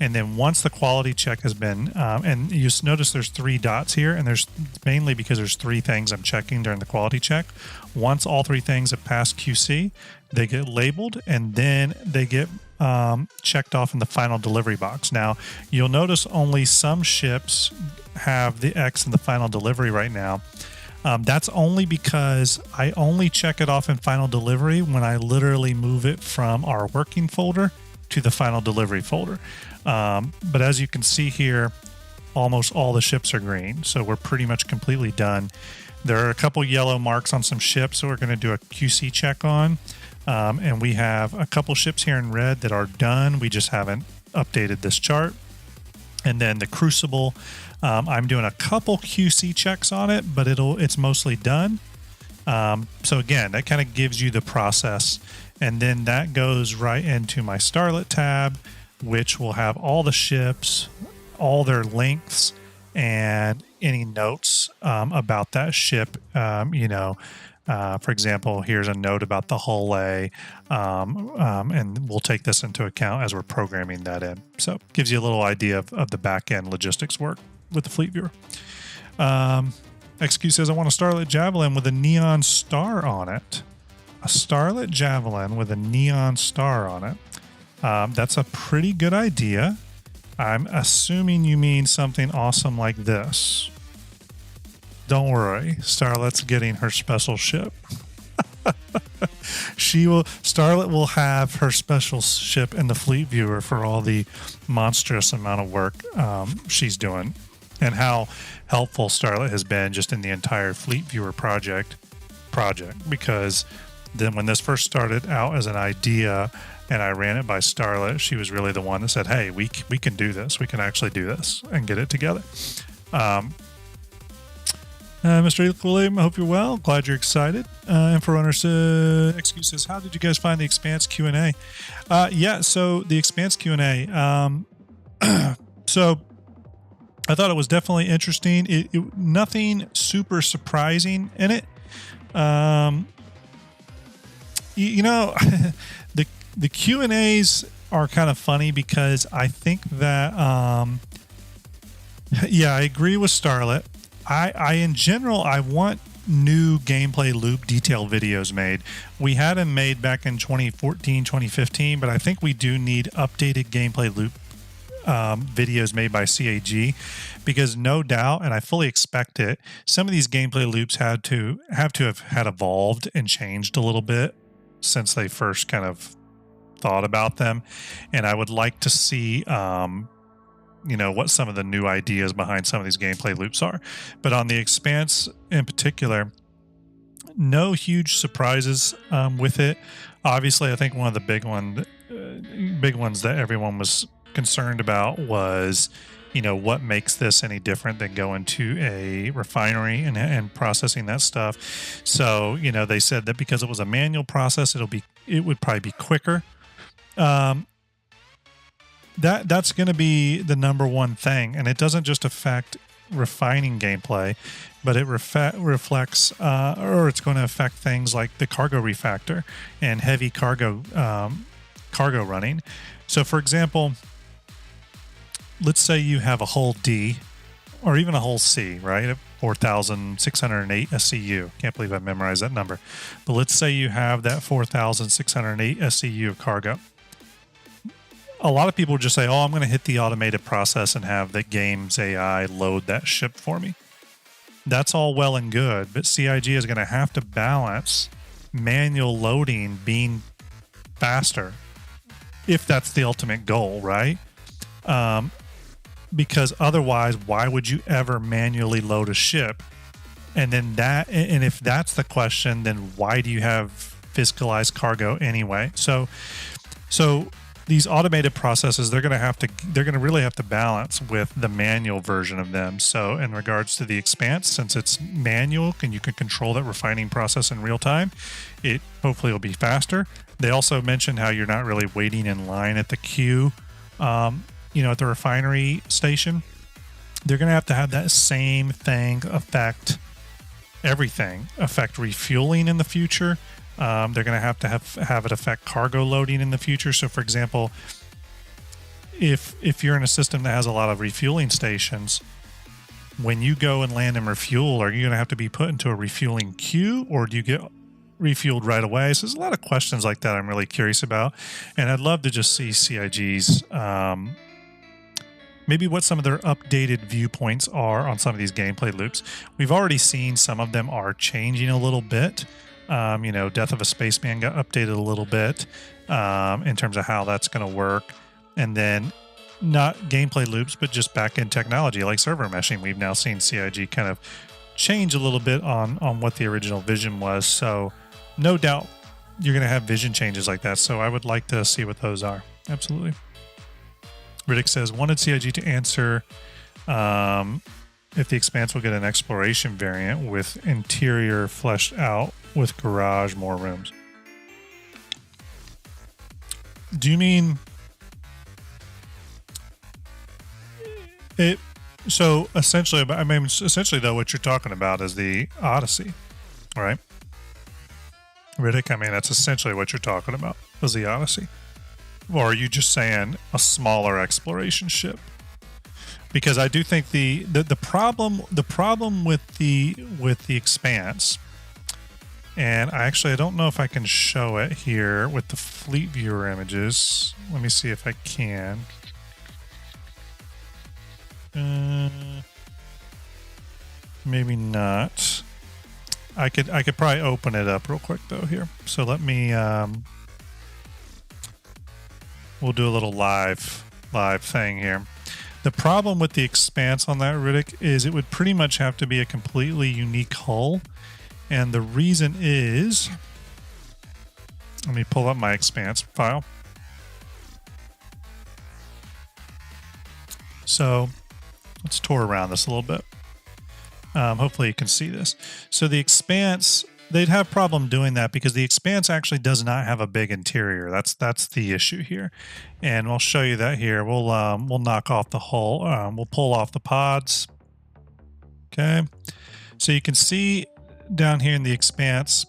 And then once the quality check has been and you notice there's 3 dots here, and there's mainly because there's 3 things I'm checking during the quality check. Once all 3 things have passed QC, they get labeled, and then they get checked off in the final delivery box. Now you'll notice only some ships have the X in the final delivery right now. That's only because I only check it off in final delivery when I literally move it from our working folder to the final delivery folder. But as you can see here, almost all the ships are green. So we're pretty much completely done. There are a couple yellow marks on some ships that we're going to do a QC check on. And we have a couple ships here in red that are done. We just haven't updated this chart. And then the Crucible, I'm doing a couple QC checks on it, but it's mostly done. So again, that kind of gives you the process. And then that goes right into my Starlet tab, which will have all the ships, all their lengths, and any notes about that ship. For example, here's a note about the hull lay, and we'll take this into account as we're programming that in. So it gives you a little idea of the back-end logistics work with the fleet viewer. XQ says, I want a Starlet Javelin with a neon star on it. A Starlet Javelin with a neon star on it. That's a pretty good idea. I'm assuming you mean something awesome like this. Don't worry, Starlet's getting her special ship. Starlet will have her special ship in the fleet viewer for all the monstrous amount of work she's doing, and how helpful Starlet has been just in the entire fleet viewer project. Because then when this first started out as an idea and I ran it by Starlet, she was really the one that said, hey, we can do this. We can actually do this and get it together. Mr. Equilibrium, I hope you're well. Glad you're excited. And for Runner's excuses, how did you guys find the Expanse Q&A? Yeah, so the Expanse Q&A. So I thought it was definitely interesting. Nothing super surprising in it. You know, the Q&As are kind of funny because I think that, yeah, I agree with Starlet. I in general, I want new gameplay loop detail videos made. We had them made back in 2014, 2015, but I think we do need updated gameplay loop videos made by CAG, because no doubt, and I fully expect it, some of these gameplay loops have to have had evolved and changed a little bit since they first kind of thought about them. And I would like to see what some of the new ideas behind some of these gameplay loops are. But on the Expanse in particular, no huge surprises with it. Obviously, I think one of the big ones that everyone was concerned about was, what makes this any different than going to a refinery and processing that stuff. So, they said that because it was a manual process, it would probably be quicker. That's going to be the number one thing, and it doesn't just affect refining gameplay, but it reflects, or it's going to affect things like the cargo refactor and heavy cargo running. So, for example, let's say you have a hull D, or even a hull C, right? At 4,608 SCU. Can't believe I memorized that number. But let's say you have that 4,608 SCU of cargo. A lot of people just say, I'm going to hit the automated process and have the game's AI load that ship for me. That's all well and good, but CIG is going to have to balance manual loading being faster, if that's the ultimate goal, right? Because otherwise, why would you ever manually load a ship? And if that's the question, then why do you have fiscalized cargo anyway? So these automated processes, they're going to really have to balance with the manual version of them. So in regards to the Expanse, since it's manual and you can control that refining process in real time, it hopefully will be faster. They also mentioned how you're not really waiting in line at the queue, at the refinery station. They're going to have that same thing affect everything, affect refueling in the future. They're going to have it affect cargo loading in the future. So, for example, if you're in a system that has a lot of refueling stations, when you go and land and refuel, are you going to have to be put into a refueling queue, or do you get refueled right away? So there's a lot of questions like that I'm really curious about, and I'd love to just see CIG's maybe what some of their updated viewpoints are on some of these gameplay loops. We've already seen some of them are changing a little bit. Death of a Spaceman got updated a little bit in terms of how that's going to work. And then not gameplay loops, but just back-end technology like server meshing. We've now seen CIG kind of change a little bit on what the original vision was. So no doubt you're going to have vision changes like that. So I would like to see what those are. Absolutely. Riddick says, wanted CIG to answer if the Expanse will get an exploration variant with interior fleshed out with garage, more rooms. Do you mean it? So essentially, though, what you're talking about is the Odyssey, right? Riddick, that's essentially what you're talking about, is the Odyssey. Or are you just saying a smaller exploration ship? Because I do think the problem with the Expanse, and I don't know if I can show it here with the fleet viewer images. Let me see if I can. Maybe not. I could probably open it up real quick though here. So let me we'll do a little live thing here. The problem with the expanse on that Riddick is it would pretty much have to be a completely unique hull. And the reason is, let me pull up my expanse file. So let's tour around this a little bit. Hopefully you can see this. So the expanse, they'd have problem doing that because the expanse actually does not have a big interior. That's the issue here. And we'll show you that here. We'll knock off the hull. We'll pull off the pods. Okay. So you can see down here in the expanse,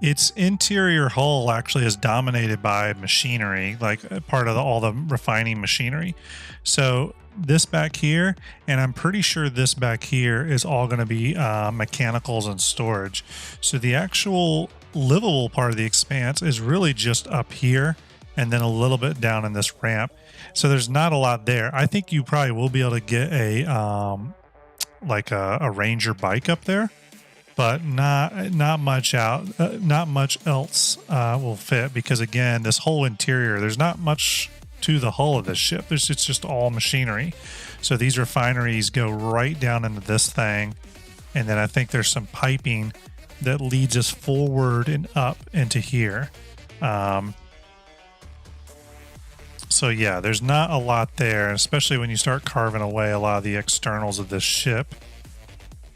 its interior hull actually is dominated by machinery, like part of all the refining machinery. So this back here, and I'm pretty sure this back here is all going to be mechanicals and storage. So the actual livable part of the expanse is really just up here and then a little bit down in this ramp. So there's not a lot there. I think you probably will be able to get a like a Ranger bike up there, but not much else will fit, because again, this whole interior, there's not much to the hull of this ship. It's just all machinery. So these refineries go right down into this thing, and then I think there's some piping that leads us forward and up into here. So yeah, there's not a lot there, especially when you start carving away a lot of the externals of this ship.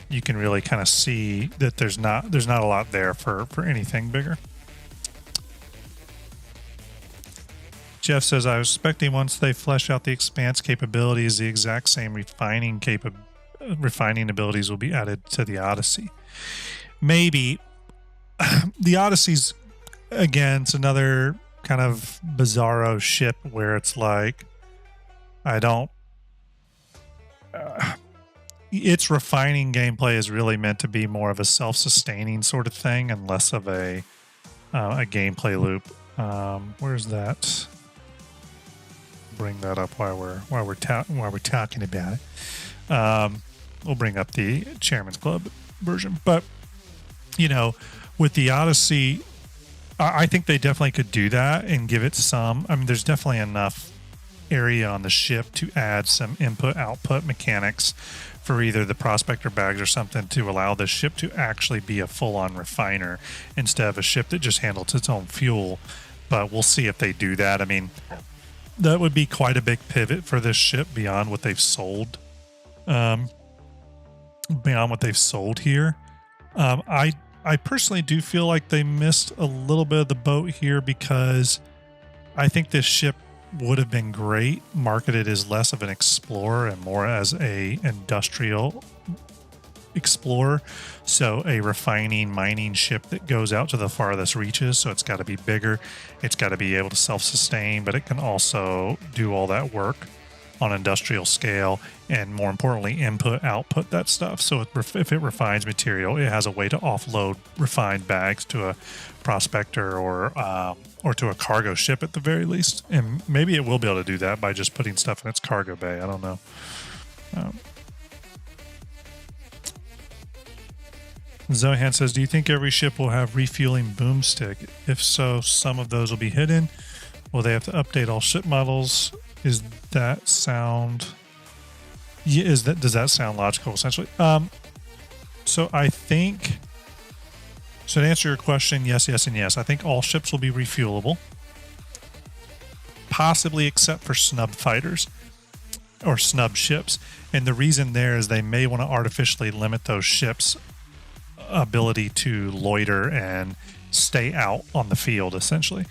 You can really kind of see that there's not a lot there for anything bigger. Jeff says, I was expecting once they flesh out the expanse capabilities, the exact same refining abilities will be added to the Odyssey. Maybe. The Odyssey's, again, it's another kind of bizarro ship where it's like, its refining gameplay is really meant to be more of a self-sustaining sort of thing and less of a gameplay loop. Where's that? Bring that up while we're talking about it. We'll bring up the Chairman's Club version, but you know, with the Odyssey, I think they definitely could do that and give it some. I mean, there's definitely enough area on the ship to add some input-output mechanics for either the prospector bags or something to allow the ship to actually be a full-on refiner instead of a ship that just handles its own fuel. But we'll see if they do that. I mean, that would be quite a big pivot for this ship beyond what they've sold. Beyond what they've sold here. I personally do feel like they missed a little bit of the boat here, because I think this ship would have been great marketed as less of an explorer and more as a industrial explorer. So a refining mining ship that goes out to the farthest reaches. So it's got to be bigger. It's got to be able to self-sustain, but it can also do all that work on industrial scale, and more importantly, input, output that stuff. So if it refines material, it has a way to offload refined bags to a prospector or to a cargo ship at the very least. And maybe it will be able to do that by just putting stuff in its cargo bay. I don't know. Zohan says, do you think every ship will have refueling boomstick? If so, some of those will be hidden. Will they have to update all ship models? Does that sound logical, essentially? So I think, so to answer your question, yes, and yes. I think all ships will be refuelable, possibly except for snub fighters or snub ships. And the reason there is they may want to artificially limit those ships' ability to loiter and stay out on the field, essentially.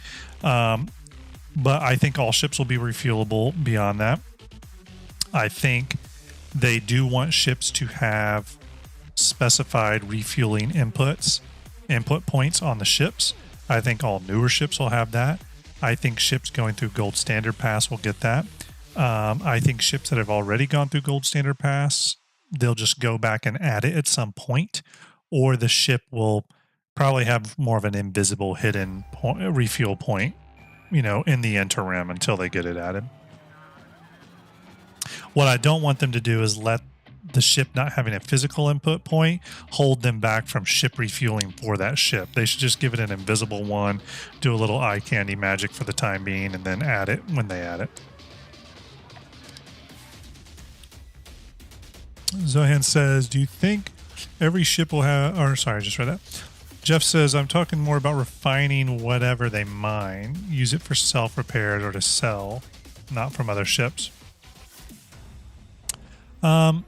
But I think all ships will be refuelable beyond that. I think they do want ships to have specified refueling input points on the ships. I think all newer ships will have that. I think ships going through Gold Standard Pass will get that. I think ships that have already gone through Gold Standard Pass, they'll just go back and add it at some point, or the ship will probably have more of an invisible hidden refuel point, you know, in the interim until they get it added. What I don't want them to do is let the ship not having a physical input point hold them back from ship refueling for that ship. They should just give it an invisible one, do a little eye candy magic for the time being, and then add it when they add it. Zohan says, do you think every ship will have, or sorry, I just read that. Jeff says, I'm talking more about refining whatever they mine. Use it for self-repairs or to sell, not from other ships. I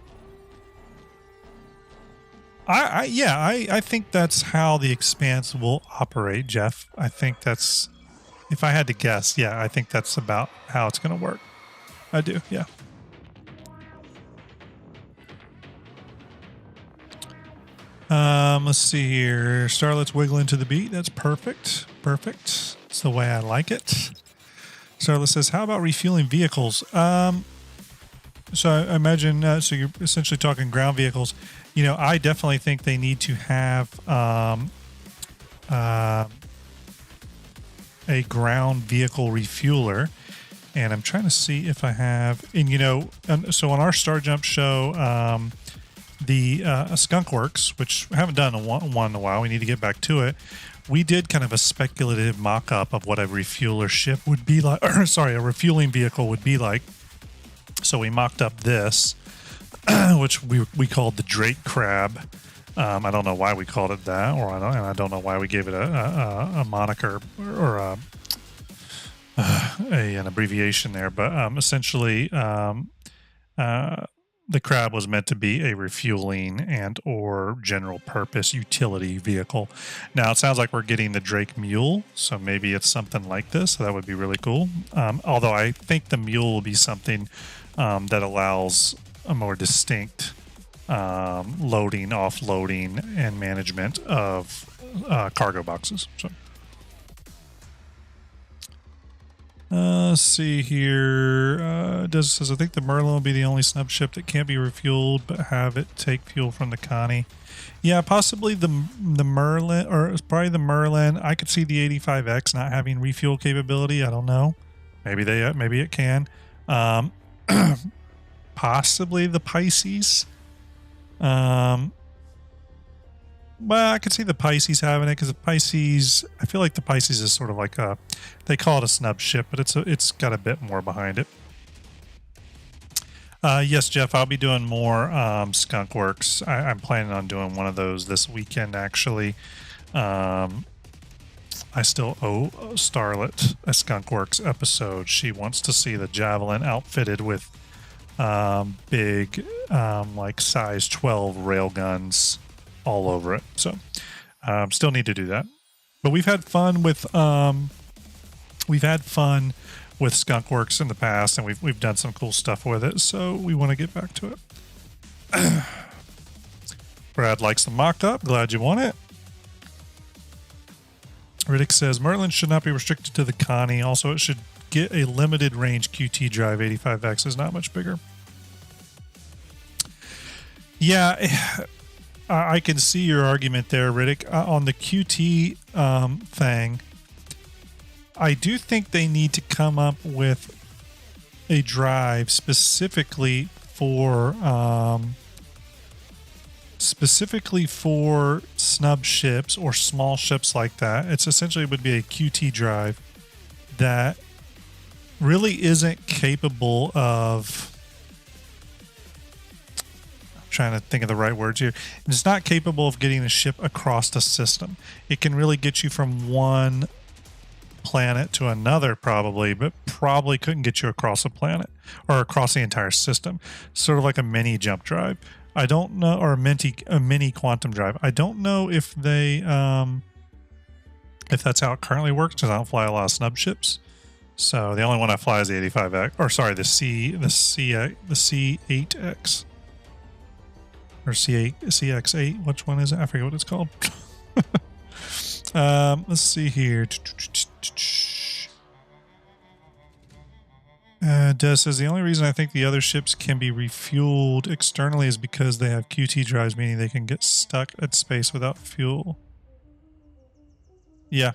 think that's how the Expanse will operate, Jeff. I think that's, if I had to guess, yeah, I think that's about how it's going to work. I do, yeah. Let's see here. Starlet's wiggling to the beat. That's perfect. Perfect. It's the way I like it. Starlet says, how about refueling vehicles? So I imagine, so you're essentially talking ground vehicles. You know, I definitely think they need to have a ground vehicle refueler. And I'm trying to see if I have, and you know, so on our STARJUMP show, the Skunk Works, which we haven't done one in a while, we need to get back to it. We did kind of a speculative mock-up of what a refueler ship would be like, or sorry, a refueling vehicle would be like. So we mocked up this, which we called the Drake Crab. I don't know why we called it that, I don't know why we gave it a moniker or an abbreviation there. But essentially, the Crab was meant to be a refueling and or general purpose utility vehicle. Now it sounds like we're getting the Drake Mule, so maybe it's something like this. So that would be really cool. Although I think the Mule will be something that allows a more distinct loading, offloading, and management of cargo boxes. So. Let's see here. Des says, I think the Merlin will be the only snub ship that can't be refueled, but have it take fuel from the Connie. Yeah, possibly the Merlin, or probably the Merlin. I could see the 85X not having refuel capability. I don't know. Maybe it can. Possibly the Pisces. Well, I could see the Pisces having it because the Pisces, I feel like the Pisces is sort of like they call it a snub ship, but it's got a bit more behind it. Yes, Jeff, I'll be doing more Skunk Works. I'm planning on doing one of those this weekend, actually. I still owe Starlet a Skunk Works episode. She wants to see the Javelin outfitted with big, like size 12 railguns all over it. So still need to do that. But we've had fun with Skunk Works in the past, and we've done some cool stuff with it, so we want to get back to it. Brad likes the mock-up. Glad you want it. Riddick says Merlin should not be restricted to the Connie. Also, it should get a limited range QT drive. 85X is not much bigger. Yeah, I can see your argument there, Riddick. On the QT thing, I do think they need to come up with a drive specifically for snub ships or small ships like that. It's essentially would be a QT drive that really isn't capable of, I'm trying to think of the right words here. It's not capable of getting a ship across the system. It can really get you from one planet to another probably, but probably couldn't get you across a planet or across the entire system. Sort of like a mini jump drive. I don't know, or a mini quantum drive. I don't know if they if that's how it currently works, because I don't fly a lot of snub ships. So the only one I fly is the 85X, or sorry, the C8X or CX8. Which one is it? I forget what it's called. Let's see here. Des says the only reason I think the other ships can be refueled externally is because they have QT drives, meaning they can get stuck at space without fuel. Yeah,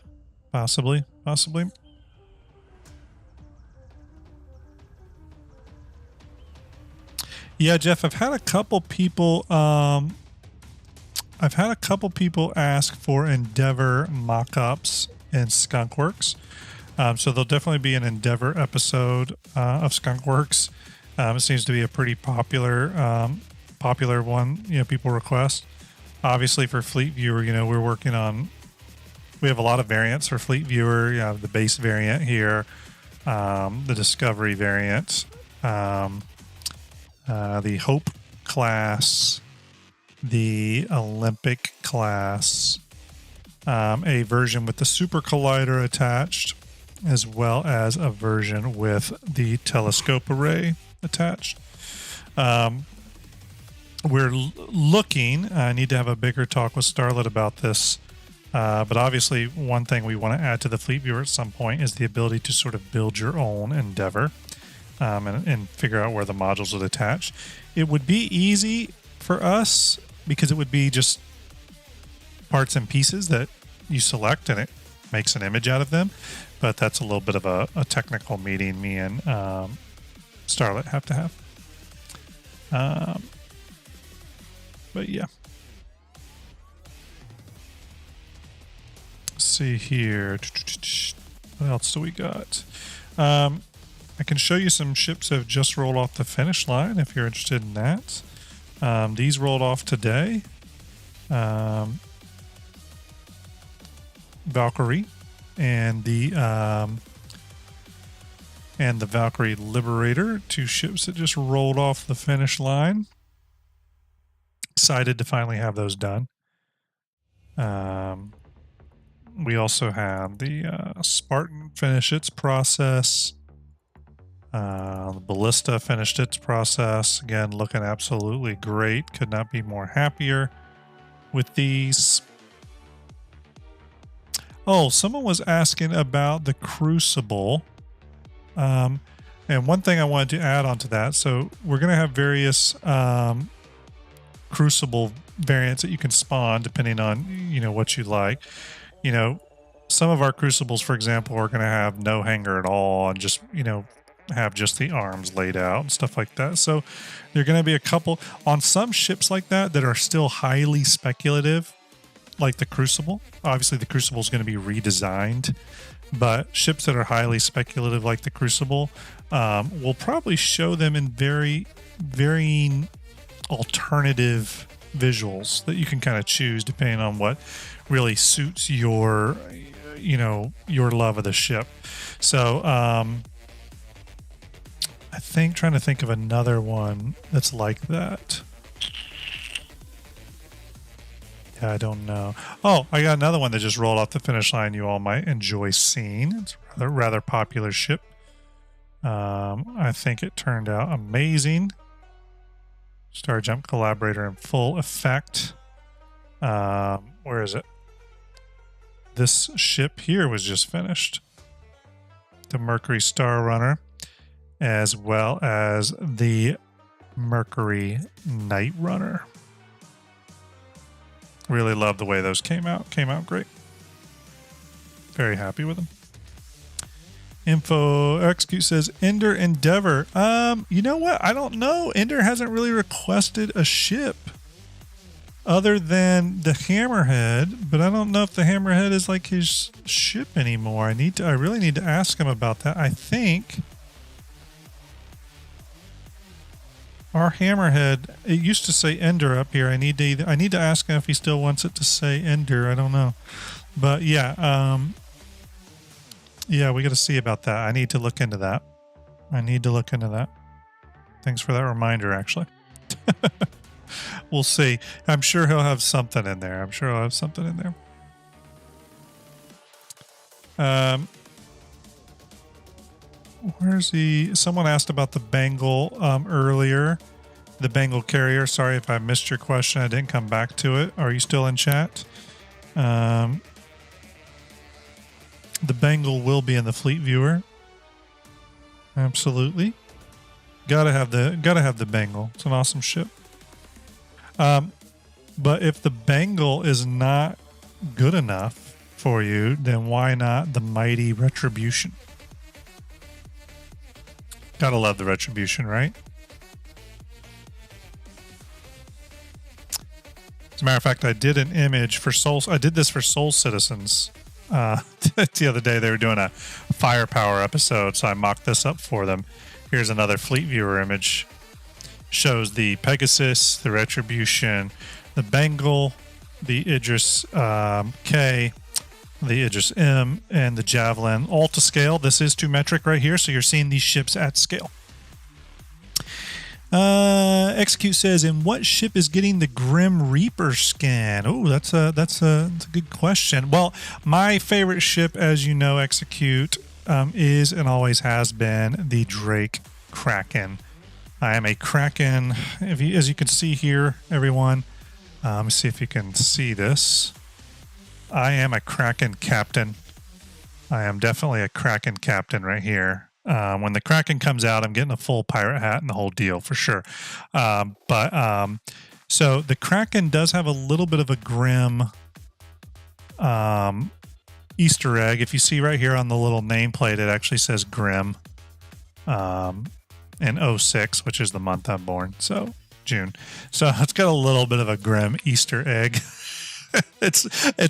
possibly. Yeah, Jeff, I've had a couple people ask for Endeavor mock-ups in Skunkworks. So there'll definitely be an Endeavor episode of Skunkworks. It seems to be a pretty popular one, people request. Obviously for Fleet Viewer, we have a lot of variants for Fleet Viewer. You have the base variant here, the Discovery variant, the Hope class, the Olympic class, a version with the Super Collider attached, as well as a version with the telescope array attached. We're looking, I need to have a bigger talk with Starlet about this, but obviously one thing we want to add to the Fleet Viewer at some point is the ability to sort of build your own Endeavor and figure out where the modules would attach. It would be easy for us because it would be just parts and pieces that you select and it makes an image out of them, but that's a little bit of a technical meeting me and Starlet have to have. But yeah. Let's see here. What else do we got? I can show you some ships that have just rolled off the finish line if you're interested in that. These rolled off today. Valkyrie and the Valkyrie Liberator, two ships that just rolled off the finish line. Excited to finally have those done. We also have the Spartan finish its process. The Ballista finished its process. Again, looking absolutely great. Could not be more happier with these. Oh, someone was asking about the Crucible. And one thing I wanted to add onto that. So we're going to have various Crucible variants that you can spawn depending on, what you like. Some of our Crucibles, for example, are going to have no hanger at all and just, have just the arms laid out and stuff like that. So there are going to be a couple on some ships like that are still highly speculative, like the Crucible. Obviously, the Crucible is going to be redesigned, but ships that are highly speculative like the Crucible, we'll probably show them in varying alternative visuals that you can kind of choose depending on what really suits your love of the ship. So I think trying to think of another one that's like that. Yeah, I don't know. Oh, I got another one that just rolled off the finish line you all might enjoy seeing. It's a rather popular ship. I think it turned out amazing. STARJUMP Collaborator in full effect. Where is it? This ship here was just finished. The Mercury Star Runner, as well as the Mercury Night Runner. Really love the way those came out. Came out great. Very happy with them. Info Execute says Ender Endeavor. You know what? I don't know. Ender hasn't really requested a ship other than the Hammerhead, but I don't know if the Hammerhead is like his ship anymore. I really need to ask him about that. I think our Hammerhead, it used to say Ender up here. I need to ask him if he still wants it to say Ender. I don't know. But yeah, yeah, we got to see about that. I need to look into that. Thanks for that reminder, actually. We'll see. I'm sure he'll have something in there. Where's he? Someone asked about the Bengal earlier. The Bengal carrier. Sorry if I missed your question. I didn't come back to it. Are you still in chat? The Bengal will be in the Fleet Viewer. Absolutely. Gotta have the Bengal. It's an awesome ship. But if the Bengal is not good enough for you, then why not the Mighty Retribution? Gotta love the Retribution, right? a matter of fact, I did an image for Soul. I did this for Soul Citizens the other day. They were doing a firepower episode, so I mocked this up for them. Here's another Fleet Viewer image. Shows the Pegasus, the Retribution, the Bengal, the Idris K, the Idris M, and the Javelin, all to scale. This is 2 metric right here, so you're seeing these ships at scale. Execute says, "And what ship is getting the Grim Reaper scan?" Oh, that's a good question. Well, my favorite ship, as you know, Execute, is and always has been the Drake Kraken. I am a Kraken. As you can see here, everyone. Let me see if you can see this. I am a Kraken captain. I am definitely a Kraken captain right here. When the Kraken comes out, I'm getting a full pirate hat and the whole deal for sure. So the Kraken does have a little bit of a grim Easter egg. If you see right here on the little nameplate, it actually says Grim in 06, which is the month I'm born. So June. So it's got a little bit of a grim Easter egg. It's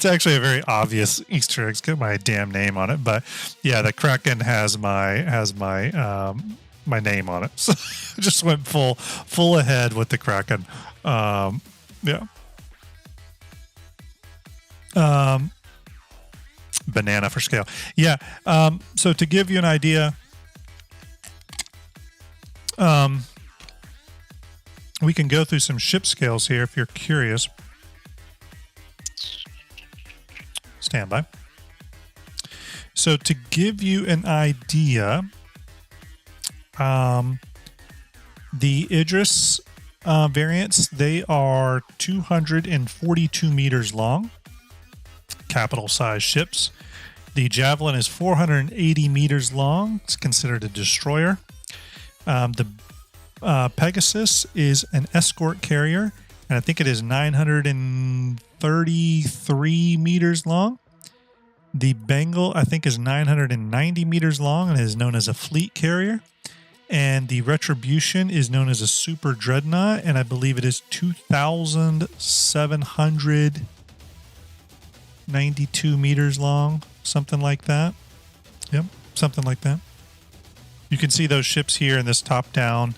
actually a very obvious Easter egg. It's got my damn name on it, but yeah, the Kraken has my my name on it. So I just went full ahead with the Kraken. Yeah. Banana for scale. Yeah. So to give you an idea, we can go through some ship scales here if you're curious. Stand by. So to give you an idea, the Idris variants, they are 242 meters long, capital size ships. The Javelin is 480 meters long. It's considered a destroyer. The Pegasus is an escort carrier, and I think it is 933 meters long. The Bengal, I think, is 990 meters long and is known as a fleet carrier. And the Retribution is known as a super dreadnought, and I believe it is 2,792 meters long, something like that. Yep, something like that. You can see those ships here in this top-down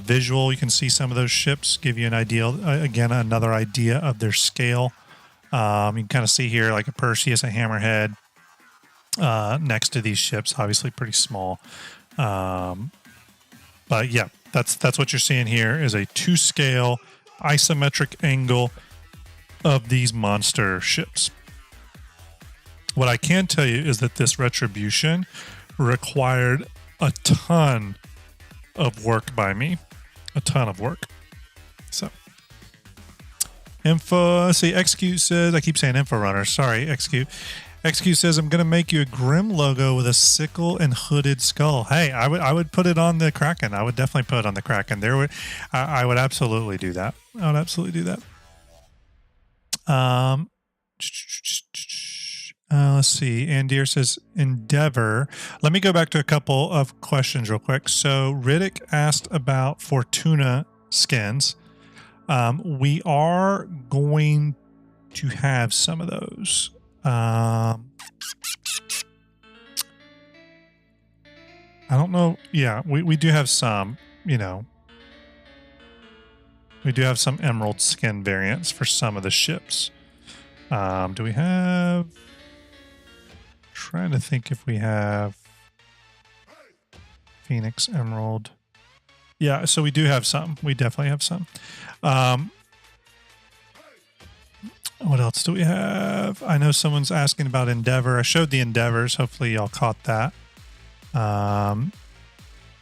visual. You can see some of those ships, give you an idea, again, another idea of their scale. You can kind of see here like a Perseus, a Hammerhead next to these ships, obviously pretty small. But yeah, that's what you're seeing here is a 2-scale isometric angle of these monster ships. What I can tell you is that this Retribution required a ton of work by me, a ton of work. So info, let's see, Execute says, I keep saying Info Runner, sorry, Execute says, "I'm going to make you a Grim logo with a sickle and hooded skull." Hey, I would put it on the Kraken. I would definitely put it on the Kraken. I would absolutely do that. I would absolutely do that. Let's see. Andir says Endeavor. Let me go back to a couple of questions real quick. So Riddick asked about Fortuna skins. We are going to have some of those. I don't know. Yeah, we do have some, you know. We do have some emerald skin variants for some of the ships. Do we have... Trying to think if we have Phoenix Emerald. Yeah, so we do have some. We definitely have some. What else do we have? I know someone's asking about Endeavor. I showed the Endeavors. Hopefully y'all caught that. Yeah,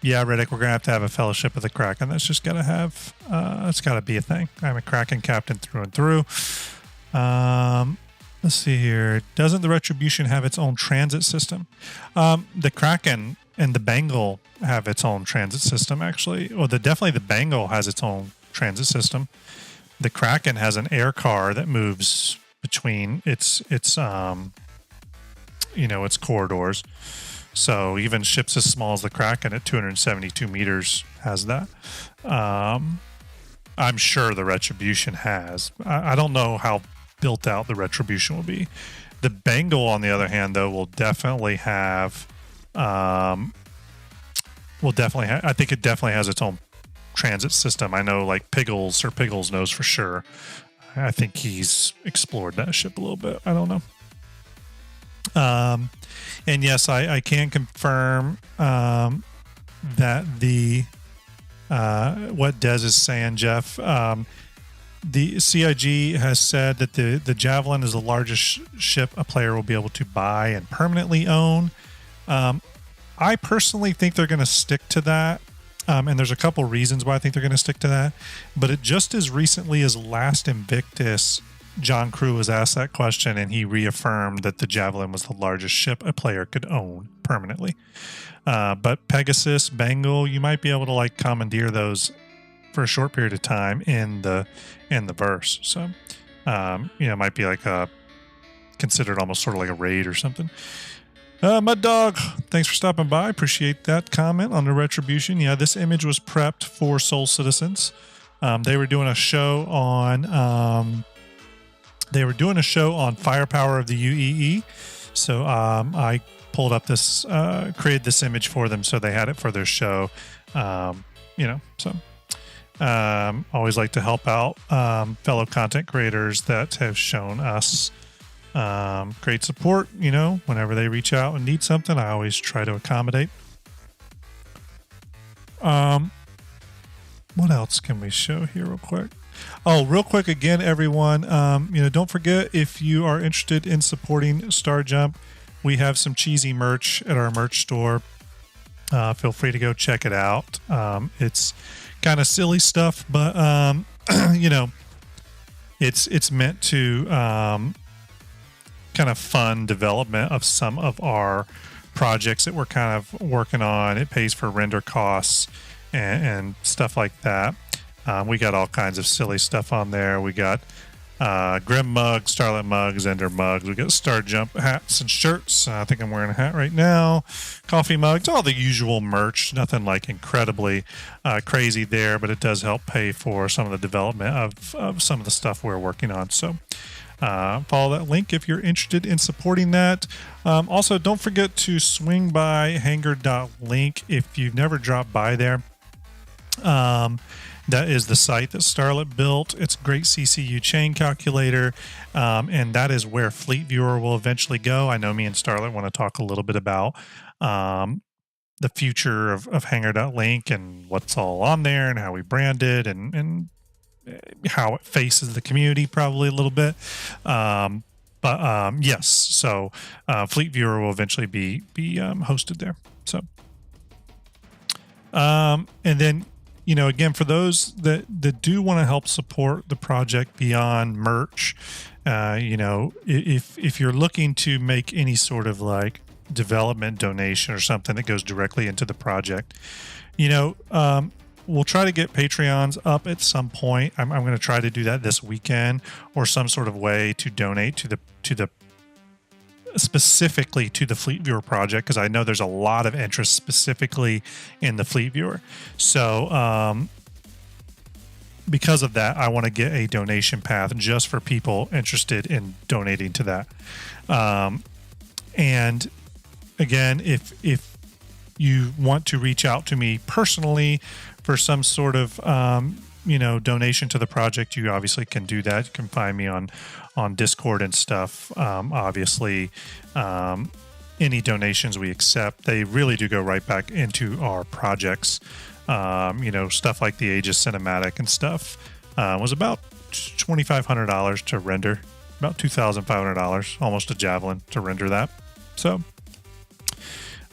Riddick, we're going to have a Fellowship of the Kraken. That's just got to have, that's got to be a thing. I'm a Kraken captain through and through. Let's see here. Doesn't the Retribution have its own transit system? The Kraken and the Bengal have its own transit system, actually. Well, definitely the Bengal has its own transit system. The Kraken has an air car that moves between its corridors. So even ships as small as the Kraken at 272 meters has that. I'm sure the Retribution has. I don't know how built out the Retribution will be. The Bengal, on the other hand, though, will definitely have. I think it definitely has its own transit system. I know, like Piggles knows for sure. I think he's explored that ship a little bit. I don't know. And yes, I can confirm that the what Des is saying, Jeff. The CIG has said that the Javelin is the largest ship a player will be able to buy and permanently own. I personally think they're going to stick to that. And there's a couple reasons why I think they're going to stick to that. But it just as recently as last Invictus, John Crew was asked that question, and he reaffirmed that the Javelin was the largest ship a player could own permanently. But Pegasus, Bengal, you might be able to like commandeer those for a short period of time in the verse. So, it might be like considered almost sort of like a raid or something. Mud Dog, thanks for stopping by. Appreciate that comment on the Retribution. Yeah, this image was prepped for Soul Citizens. They were doing a show on firepower of the UEE. So I pulled up this, created this image for them, so they had it for their show. Always like to help out fellow content creators that have shown us great support. Whenever they reach out and need something, I always try to accommodate. What else can we show here real quick? Oh, real quick again, everyone. Don't forget, if you are interested in supporting STARJUMP, we have some cheesy merch at our merch store. Feel free to go check it out. It's kind of silly stuff, but it's meant to kind of fund development of some of our projects that we're kind of working on. It pays for render costs and stuff like that. We got all kinds of silly stuff on there. We got Grim mugs, Starlet mugs, Ender mugs. We got STARJUMP hats and shirts. I think I'm wearing a hat right now. Coffee mugs, all the usual merch. Nothing like incredibly crazy there, but it does help pay for some of the development of some of the stuff we're working on. So follow that link if you're interested in supporting that. Also, don't forget to swing by hangar.link if you've never dropped by there. That is the site that Starlet built. It's a great CCU chain calculator, and that is where Fleet Viewer will eventually go. I know me and Starlet want to talk a little bit about the future of Hangar.link and what's all on there and how we brand it and how it faces the community probably a little bit. Yes, so Fleet Viewer will eventually be hosted there. So, and then, again, for those that do want to help support the project beyond merch, if you're looking to make any sort of like development donation or something that goes directly into the project, we'll try to get Patreons up at some point. I'm going to try to do that this weekend, or some sort of way to donate to the specifically to the Fleet Viewer project, because I know there's a lot of interest specifically in the Fleet Viewer. So because of that, I want to get a donation path just for people interested in donating to that. And again, if you want to reach out to me personally for some sort of donation to the project, you obviously can do that. You can find me on Discord and stuff. Obviously, any donations we accept, they really do go right back into our projects. Stuff like the Aegis cinematic and stuff was about $2,500 to render, about $2,500, almost a Javelin to render that. So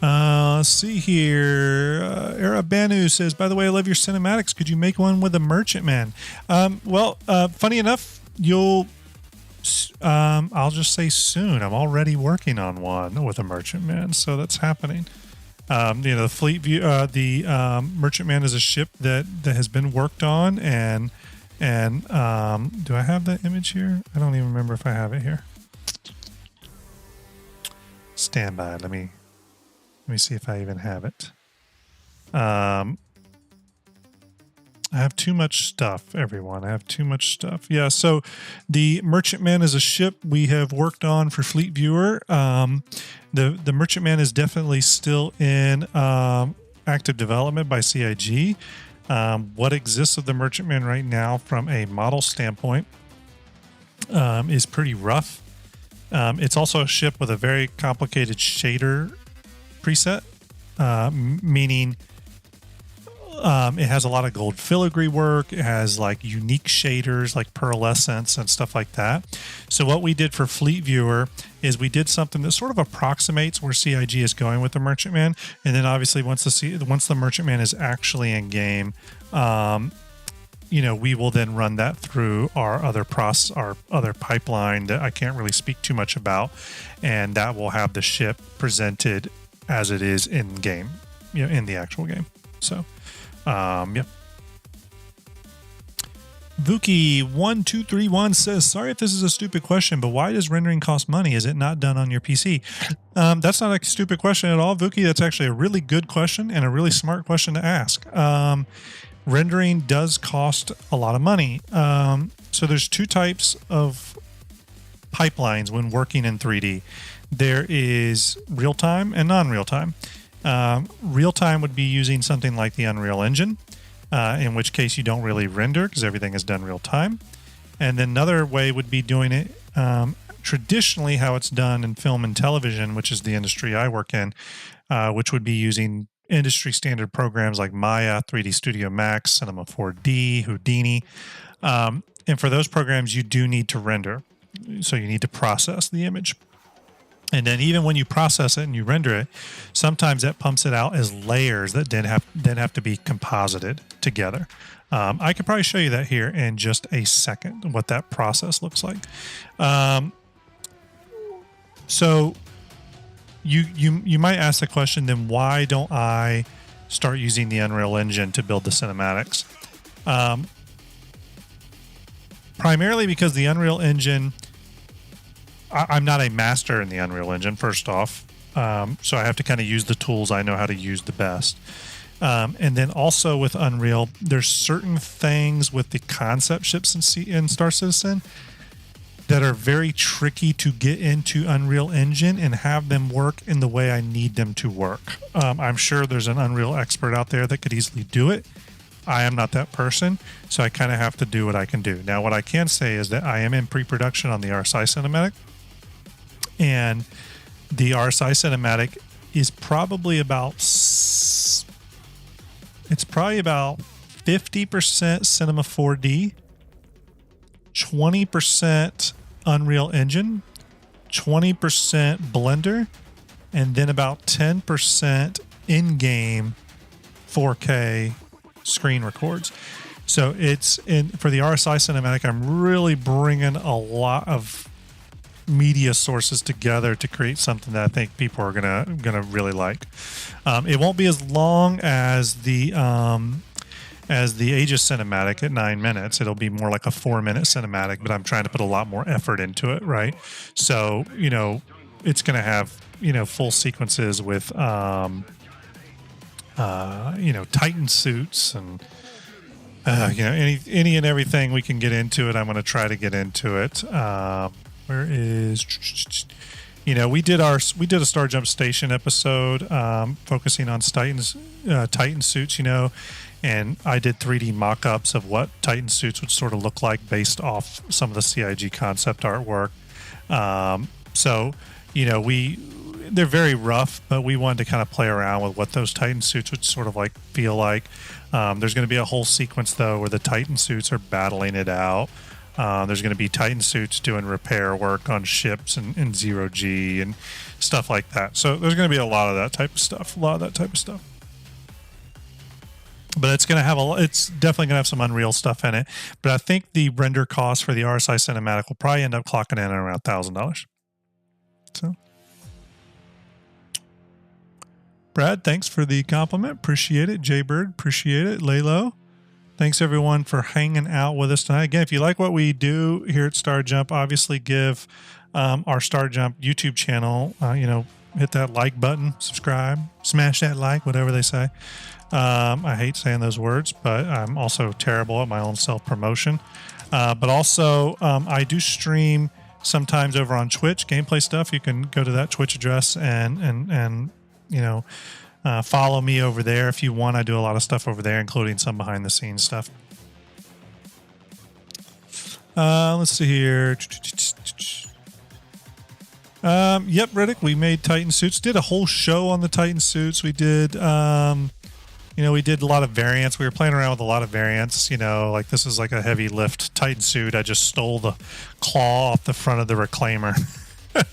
let's see here. Arabanu says, by the way, I love your cinematics. Could you make one with a merchantman? Funny enough, I'll just say soon. I'm already working on one with a merchantman, so that's happening. The Fleet View, the merchantman is a ship that has been worked on, and do I have that image here? I don't even remember if I have it here. Stand by. Let me see if I even have it. I have too much stuff, everyone. I have too much stuff. Yeah, so the Merchantman is a ship we have worked on for Fleet Viewer. The Merchantman is definitely still in active development by CIG. What exists of the Merchantman right now from a model standpoint is pretty rough. It's also a ship with a very complicated shader preset, meaning it has a lot of gold filigree work. It has like unique shaders like pearlescence and stuff like that. So what we did for Fleet Viewer is we did something that sort of approximates where CIG is going with the Merchantman. And then obviously once the Merchantman is actually in game, we will then run that through our other pipeline that I can't really speak too much about, and that will have the ship presented as it is in game, in the actual game. So, yeah. Vuki1231 says, sorry if this is a stupid question, but why does rendering cost money? Is it not done on your PC? That's not a stupid question at all, Vuki. That's actually a really good question and a really smart question to ask. Rendering does cost a lot of money. So there's two types of pipelines when working in 3D. There is real-time and non-real-time. Real-time would be using something like the Unreal Engine, in which case you don't really render because everything is done real-time. And then another way would be doing it traditionally how it's done in film and television, which is the industry I work in, which would be using industry standard programs like Maya, 3D Studio Max, Cinema 4D, Houdini. And for those programs, you do need to render. So you need to process the image. And then even when you process it and you render it, sometimes that pumps it out as layers that then have to be composited together. I could probably show you that here in just a second, what that process looks like. So you might ask the question, then why don't I start using the Unreal Engine to build the cinematics? Primarily because the Unreal Engine, I'm not a master in the Unreal Engine, first off. So I have to kind of use the tools I know how to use the best. And then also with Unreal, there's certain things with the concept ships in Star Citizen that are very tricky to get into Unreal Engine and have them work in the way I need them to work. I'm sure there's an Unreal expert out there that could easily do it. I am not that person, so I kind of have to do what I can do. Now, what I can say is that I am in pre-production on the RSI cinematic, and the RSI cinematic is probably about 50% Cinema 4D, 20% Unreal Engine, 20% Blender, and then about 10% in-game 4K screen records. So it's for the RSI cinematic, I'm really bringing a lot of media sources together to create something that I think people are gonna really like. It won't be as long as the Aegis cinematic at 9 minutes. It'll be more like a 4-minute cinematic, but I'm trying to put a lot more effort into it, right? So, it's going to have, full sequences with, Titan suits and, any and everything we can get into it. I'm going to try to get into it. Where is, we did a StarJump Station episode, focusing on Titan suits, and I did 3D mock-ups of what Titan suits would sort of look like based off some of the CIG concept artwork. So, they're very rough, but we wanted to kind of play around with what those Titan suits would sort of like feel like. There's going to be a whole sequence though where the Titan suits are battling it out. There's going to be Titan suits doing repair work on ships in 0G and stuff like that. So there's going to be a lot of that type of stuff. But it's definitely going to have some Unreal stuff in it. But I think the render cost for the RSI cinematic will probably end up clocking in at around $1,000. So, Brad, thanks for the compliment. Appreciate it. Jaybird, appreciate it. Laylo, thanks everyone for hanging out with us tonight. Again, if you like what we do here at StarJump, obviously give our StarJump YouTube channel, hit that like button, subscribe, smash that like, whatever they say. I hate saying those words, but I'm also terrible at my own self-promotion. But also, I do stream sometimes over on Twitch, gameplay stuff. You can go to that Twitch address and follow me over there if you want. I do a lot of stuff over there, including some behind-the-scenes stuff. Let's see here. Yep, Riddick, we made Titan suits. Did a whole show on the Titan suits. We did, we did a lot of variants. We were playing around with a lot of variants. Like this is like a heavy lift Titan suit. I just stole the claw off the front of the Reclaimer.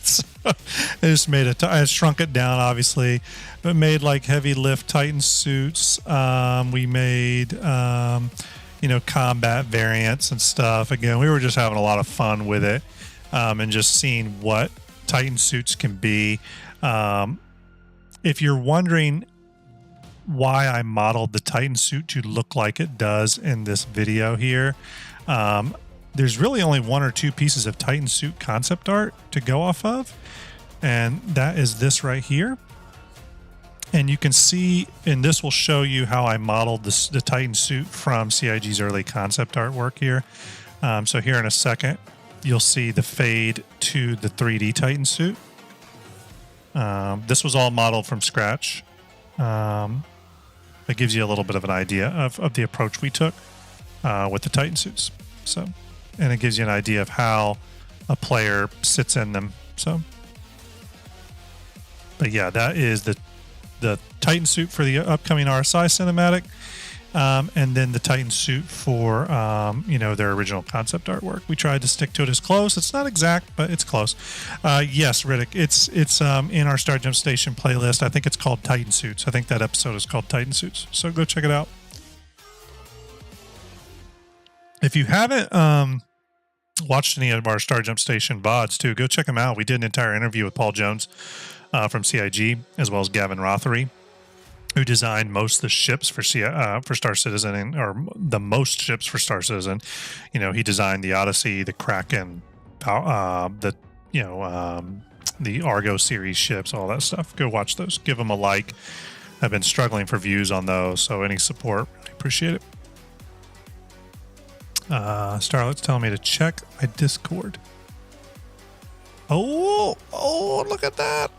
So I just made I shrunk it down, obviously, but made like heavy lift Titan suits. We made, combat variants and stuff. Again, we were just having a lot of fun with it, and just seeing what Titan suits can be. If you're wondering why I modeled the Titan suit to look like it does in this video here, there's really only one or two pieces of Titan suit concept art to go off of, and that is this right here. And you can see, and this will show you how I modeled the Titan suit from CIG's early concept artwork here. So here in a second, you'll see the fade to the 3D Titan suit. This was all modeled from scratch. It gives you a little bit of an idea of the approach we took with the Titan suits. So, and it gives you an idea of how a player sits in them. So, but yeah, that is the Titan suit for the upcoming RSI cinematic. And then the Titan suit for, their original concept artwork. We tried to stick to it as close. It's not exact, but it's close. Yes, Riddick, it's in our STARJUMP Station playlist. I think it's called Titan Suits. I think that episode is called Titan Suits. So go check it out. If you haven't watched any of our STARJUMP Station VODs, too, go check them out. We did an entire interview with Paul Jones from CIG, as well as Gavin Rothery, who designed most of the ships for Star Citizen, or the most ships for Star Citizen. He designed the Odyssey, the Kraken, the Argo series ships, all that stuff. Go watch those. Give them a like. I've been struggling for views on those, so any support, really appreciate it. Starlet's telling me to check my Discord. Oh, look at that.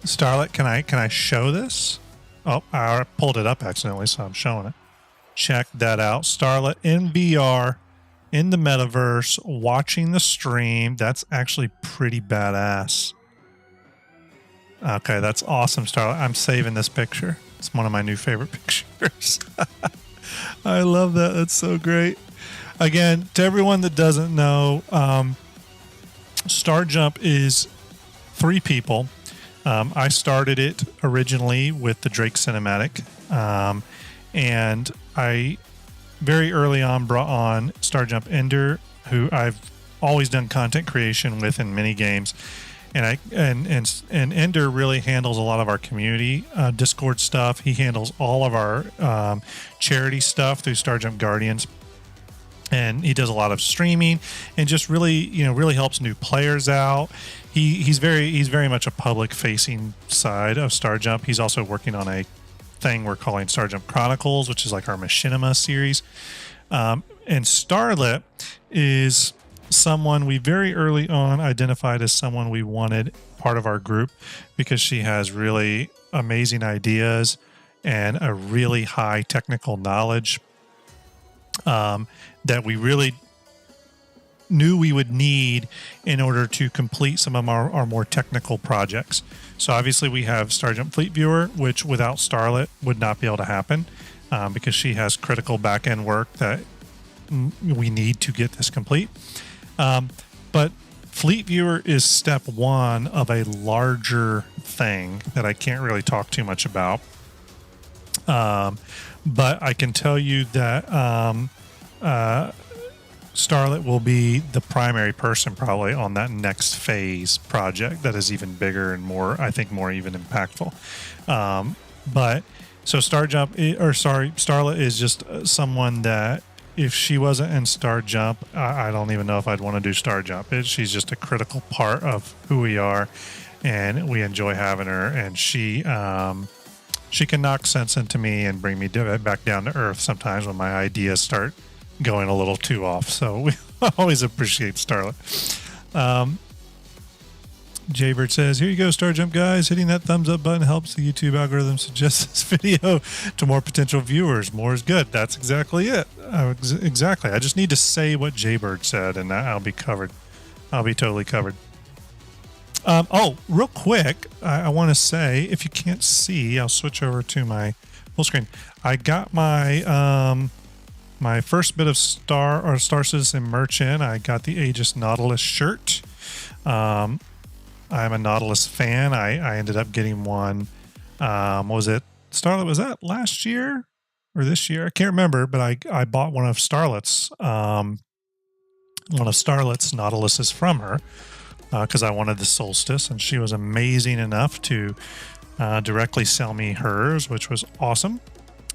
Starlet, can I show this? Oh, I pulled it up accidentally, so I'm showing it. Check that out. Starlet in VR, in the metaverse, watching the stream. That's actually pretty badass. Okay, that's awesome, Starlet. I'm saving this picture. It's one of my new favorite pictures. I love that. That's so great. Again, to everyone that doesn't know, STARJUMP is 3 people. I started it originally with the Drake cinematic, and I very early on brought on STARJUMP Ender, who I've always done content creation with in many games, and Ender really handles a lot of our community Discord stuff. He handles all of our charity stuff through STARJUMP Guardians. And he does a lot of streaming and just really helps new players out. He's very much a public facing side of STARJUMP. He's also working on a thing we're calling STARJUMP Chronicles, which is like our Machinima series. And Starlet is someone we very early on identified as someone we wanted part of our group because she has really amazing ideas and a really high technical knowledge that we really knew we would need in order to complete some of our more technical projects. So obviously we have STARJUMP Fleet Viewer, which without Starlet would not be able to happen because she has critical back-end work that we need to get this complete. But Fleet Viewer is step 1 of a larger thing that I can't really talk too much about. But I can tell you that Starlet will be the primary person probably on that next phase project that is even bigger and more even impactful. But so Starlet is just someone that if she wasn't in STARJUMP, I don't even know if I'd want to do STARJUMP. She's just a critical part of who we are, and we enjoy having her. And she she can knock sense into me and bring me back down to earth sometimes when my ideas start going a little too off. So we always appreciate Starlet. Jaybird says, here you go, StarJump guys. Hitting that thumbs up button helps the YouTube algorithm suggest this video to more potential viewers. More is good. That's exactly it. Exactly. I just need to say what Jaybird said, and I'll be covered. I'll be totally covered. Oh, real quick, I want to say, if you can't see, I'll switch over to my full screen. I got my my first bit of Star Citizen merch in. I got the Aegis Nautilus shirt. I'm a Nautilus fan. I ended up getting one. Was it Starlet? Was that last year or this year? I can't remember, but I bought one of Starlet's Nautilus's from her because I wanted the Solstice, and she was amazing enough to directly sell me hers, which was awesome.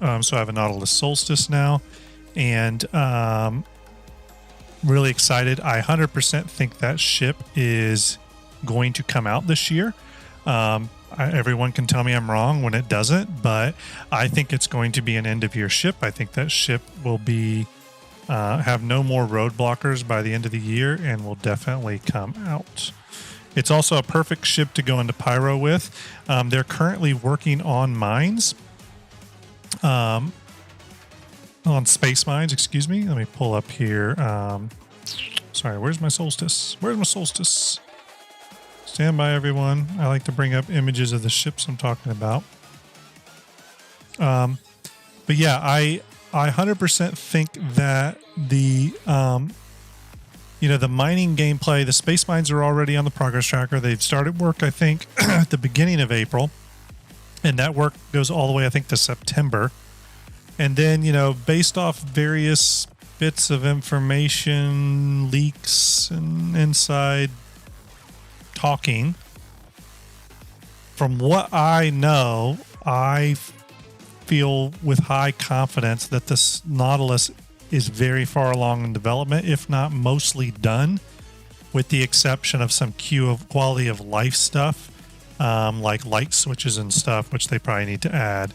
So I have a Nautilus Solstice now, and really excited. I 100% think that ship is going to come out this year. Everyone can tell me I'm wrong when it doesn't, but I think it's going to be an end of year ship. I think that ship will be have no more roadblockers by the end of the year and will definitely come out. It's also a perfect ship to go into Pyro with. They're currently working on mines, on space mines, excuse me. Let me pull up here. Sorry, where's my Solstice? Where's my Solstice? Stand by, everyone. I like to bring up images of the ships I'm talking about. But yeah, I 100% think that the the mining gameplay, the space mines are already on the progress tracker. They've started work, I think, at the beginning of April, and that work goes all the way, I think, to September. And then, based off various bits of information, leaks, and inside talking, from what I know, I feel with high confidence that this Nautilus is very far along in development, if not mostly done, with the exception of some quality of life stuff, like light switches and stuff, which they probably need to add,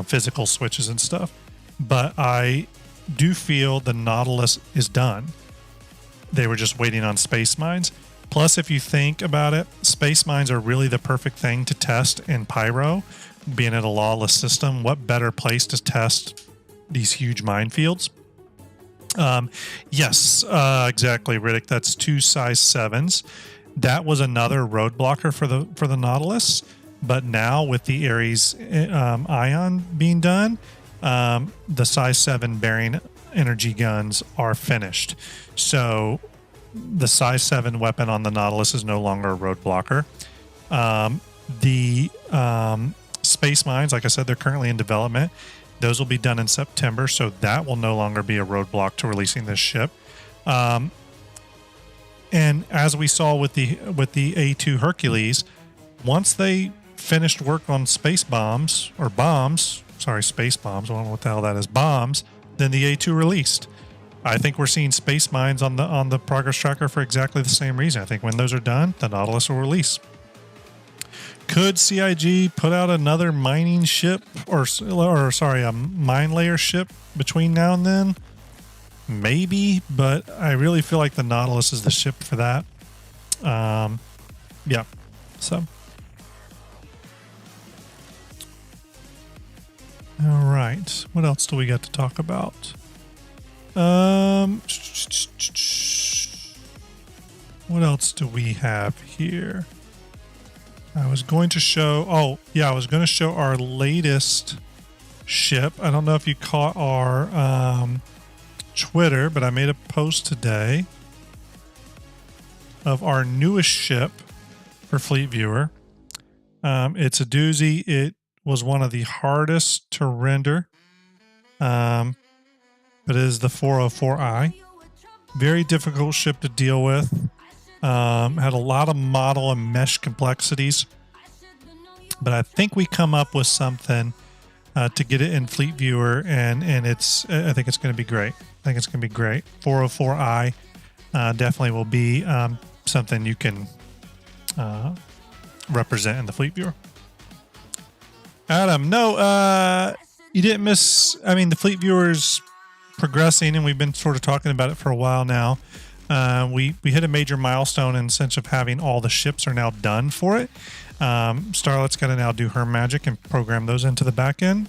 physical switches and stuff. But I do feel the Nautilus is done. They were just waiting on space mines. Plus, if you think about it, space mines are really the perfect thing to test in Pyro. Being in a lawless system, what better place to test these huge minefields? Yes, exactly, Riddick. That's 2 size 7s. That was another roadblocker for the Nautilus. But now with the Ares Ion being done, the size 7 bearing energy guns are finished. So the size 7 weapon on the Nautilus is no longer a roadblocker. The space mines, like I said, they're currently in development. Those will be done in September, so that will no longer be a roadblock to releasing this ship. And as we saw with the A2 Hercules, once they finished work on space bombs, or bombs, sorry, space bombs, I don't know what the hell that is, bombs, then the A2 released. I think we're seeing space mines on the progress tracker for exactly the same reason. I think when those are done, the Nautilus will release. Could CIG put out another mining ship, or sorry, a mine layer ship between now and then? Maybe, but I really feel like the Nautilus is the ship for that. Yeah, so. All right, what else do we got to talk about? What else do we have here? I was going to show, I was going to show our latest ship. I don't know if you caught our Twitter, but I made a post today of our newest ship for Fleet Viewer. It's a doozy. It was one of the hardest to render, but it is the 404i. Very difficult ship to deal with. Had a lot of model and mesh complexities, but I think we come up with something to get it in Fleet Viewer, and I think it's going to be great. 404i definitely will be something you can represent in the Fleet Viewer. Adam, no, you didn't miss. I mean, the fleet viewer's progressing, and we've been sort of talking about it for a while now. We hit a major milestone in the sense of having all the ships are now done for it. Starlet's got to now do her magic and program those into the back end.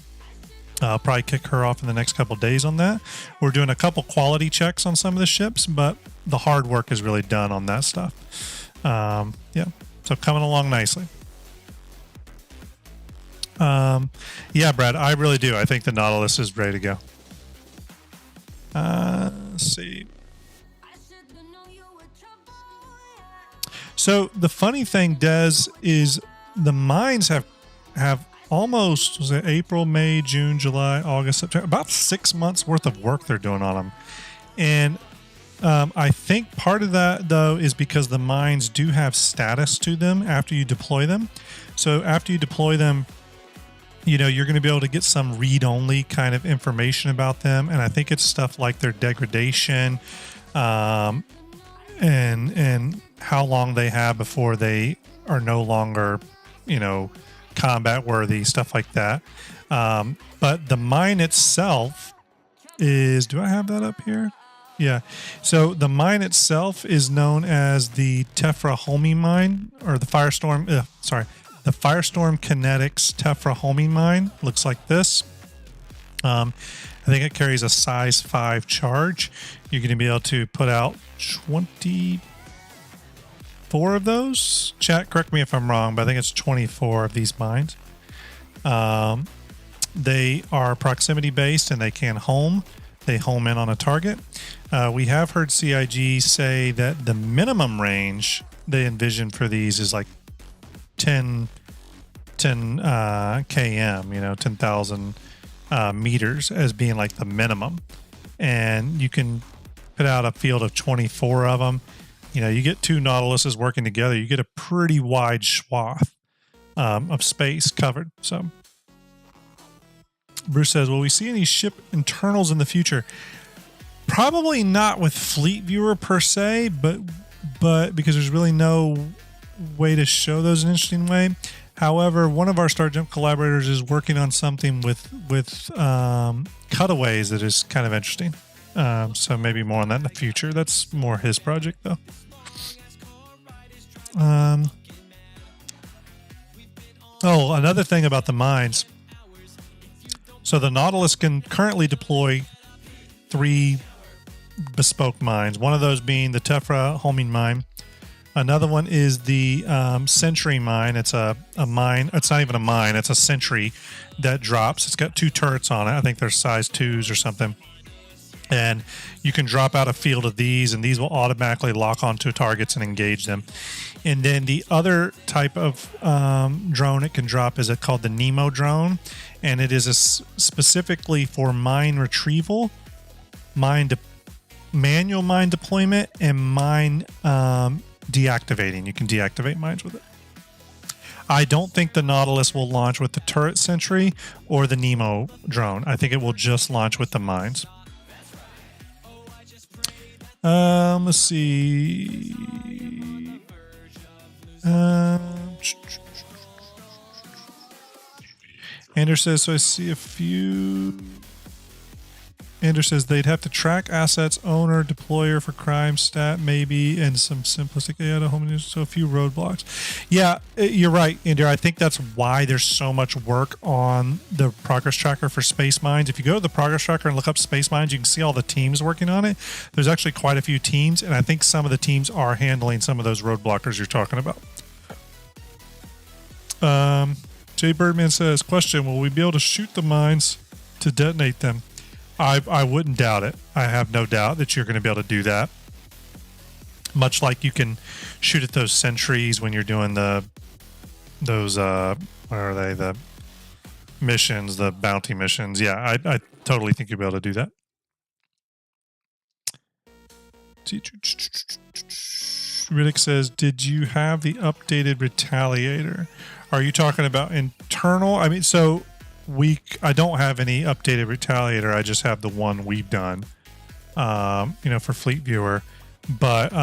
I'll probably kick her off in the next couple days on that. We're doing a couple quality checks on some of the ships, but the hard work is really done on that stuff. Yeah, so coming along nicely. Yeah, Brad, I really do. I think the Nautilus is ready to go. Let's see. So the funny thing, Des, is the mines have almost, was it April, May, June, July, August, September, about 6 months worth of work they're doing on them. And I think part of that, though, is because the mines do have status to them after you deploy them. So after you deploy them, you know, you're going to be able to get some read-only kind of information about them. And I think it's stuff like their degradation and how long they have before they are no longer, you know, combat worthy, stuff like that. But the mine itself is, do I have that up here? Yeah. So the mine itself is known as the Tefra mine, or the Firestorm. The Firestorm Kinetics Tefra mine. Looks like this. I think it carries a size 5 charge. You're going to be able to put out 24 of those. Chat, correct me if I'm wrong, but I think it's 24 of these mines. They are proximity based and they can home. They home in on a target. We have heard CIG say that the minimum range they envision for these is like 10 km, you know, 10,000 meters as being like the minimum. And you can put out a field of 24 of them. You know, you get 2 Nautiluses working together, you get a pretty wide swath of space covered. So Bruce says, will we see any ship internals in the future? Probably not with Fleet Viewer per se, but because theres really no way to show those in an interesting way. However, one of our STARJUMP collaborators is working on something with cutaways that is kind of interesting. So maybe more on that in the future. That's more his project, though. Oh, another thing about the mines. So the Nautilus can currently deploy 3 bespoke mines. One of those being the Tefra homing mine. Another one is the Sentry mine. It's a mine. It's not even a mine. It's a sentry that drops. It's got 2 turrets on it. I think they're size 2s or something. And you can drop out a field of these, and these will automatically lock onto targets and engage them. And then the other type of drone it can drop is called the Nemo drone, and it is specifically for mine retrieval, manual mine deployment, and mine deactivating. You can deactivate mines with it. I don't think the Nautilus will launch with the turret sentry or the Nemo drone. I think it will just launch with the mines. Let's see. Anders says, so I see a few. Anders says they'd have to track assets, owner, deployer for crime stat, maybe, and some simplistic AI to home news, so a few roadblocks. Yeah, you're right, Andrew. I think that's why there's so much work on the progress tracker for space mines. If you go to the progress tracker and look up space mines, you can see all the teams working on it. There's actually quite a few teams, and I think some of the teams are handling some of those roadblockers you're talking about. Jay Birdman says, question, will we be able to shoot the mines to detonate them? I wouldn't doubt it. I have no doubt that you're going to be able to do that. Much like you can shoot at those sentries when you're doing those what are they? The missions, the bounty missions. Yeah, I totally think you'll be able to do that. Riddick says, did you have the updated Retaliator? Are you talking about internal? I mean, so I don't have any updated Retaliator. I just have the one we've done, for Fleet Viewer. But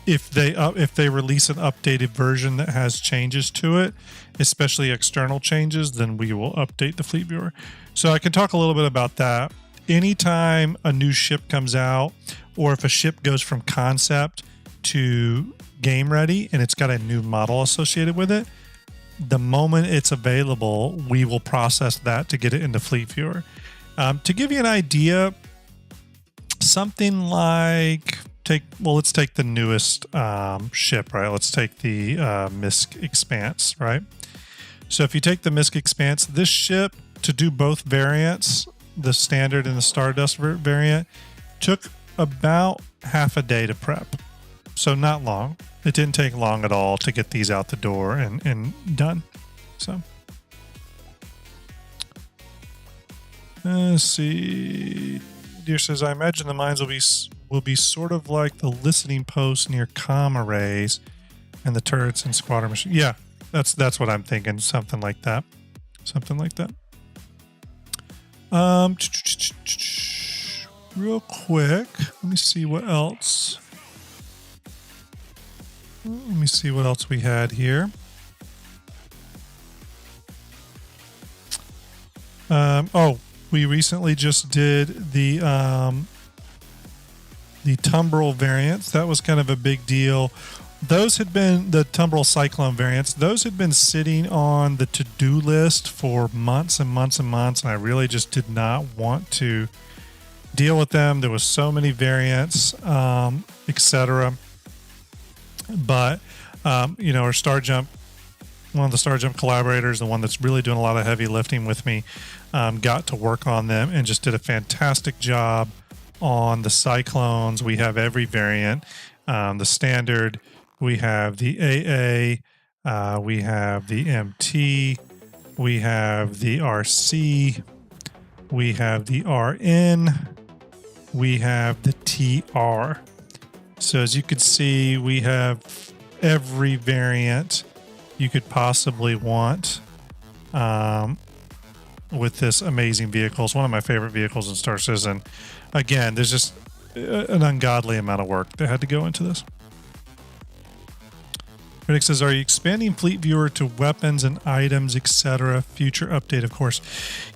if they release an updated version that has changes to it, especially external changes, then we will update the fleet viewer. So I can talk a little bit about that. Anytime a new ship comes out, or if a ship goes from concept to game ready and it's got a new model associated with it, the moment it's available, we will process that to get it into fleet viewer. To give you an idea, something like let's take the newest ship, right? Let's take the Misk Expanse, right? So if you take the Misk Expanse, this ship, to do both variants, the standard and the Stardust variant, took about half a day to prep. So not long. It didn't take long at all to get these out the door and done. So let's see. Deer says, I imagine the mines will be sort of like the listening posts near comm arrays and the turrets and squatter machine. Yeah, that's what I'm thinking. Something like that. Something like that. Real quick, let me see what else. Let me see what else we had here. We recently just did the Tumbril variants. That was kind of a big deal. Those had been the Tumbril Cyclone variants. Those had been sitting on the to-do list for months and months and months, and I really just did not want to deal with them. There was so many variants, etc. But our STARJUMP, one of the STARJUMP collaborators, the one that's really doing a lot of heavy lifting with me, got to work on them and just did a fantastic job on the Cyclones. We have every variant, the standard, we have the AA, we have the MT, we have the RC, we have the RN, we have the TR. So as you can see, we have every variant you could possibly want with this amazing vehicle. It's one of my favorite vehicles in Star Citizen. Again, there's just an ungodly amount of work that had to go into this. Riddick says, are you expanding Fleet Viewer to weapons and items, etc.? Future update, of course.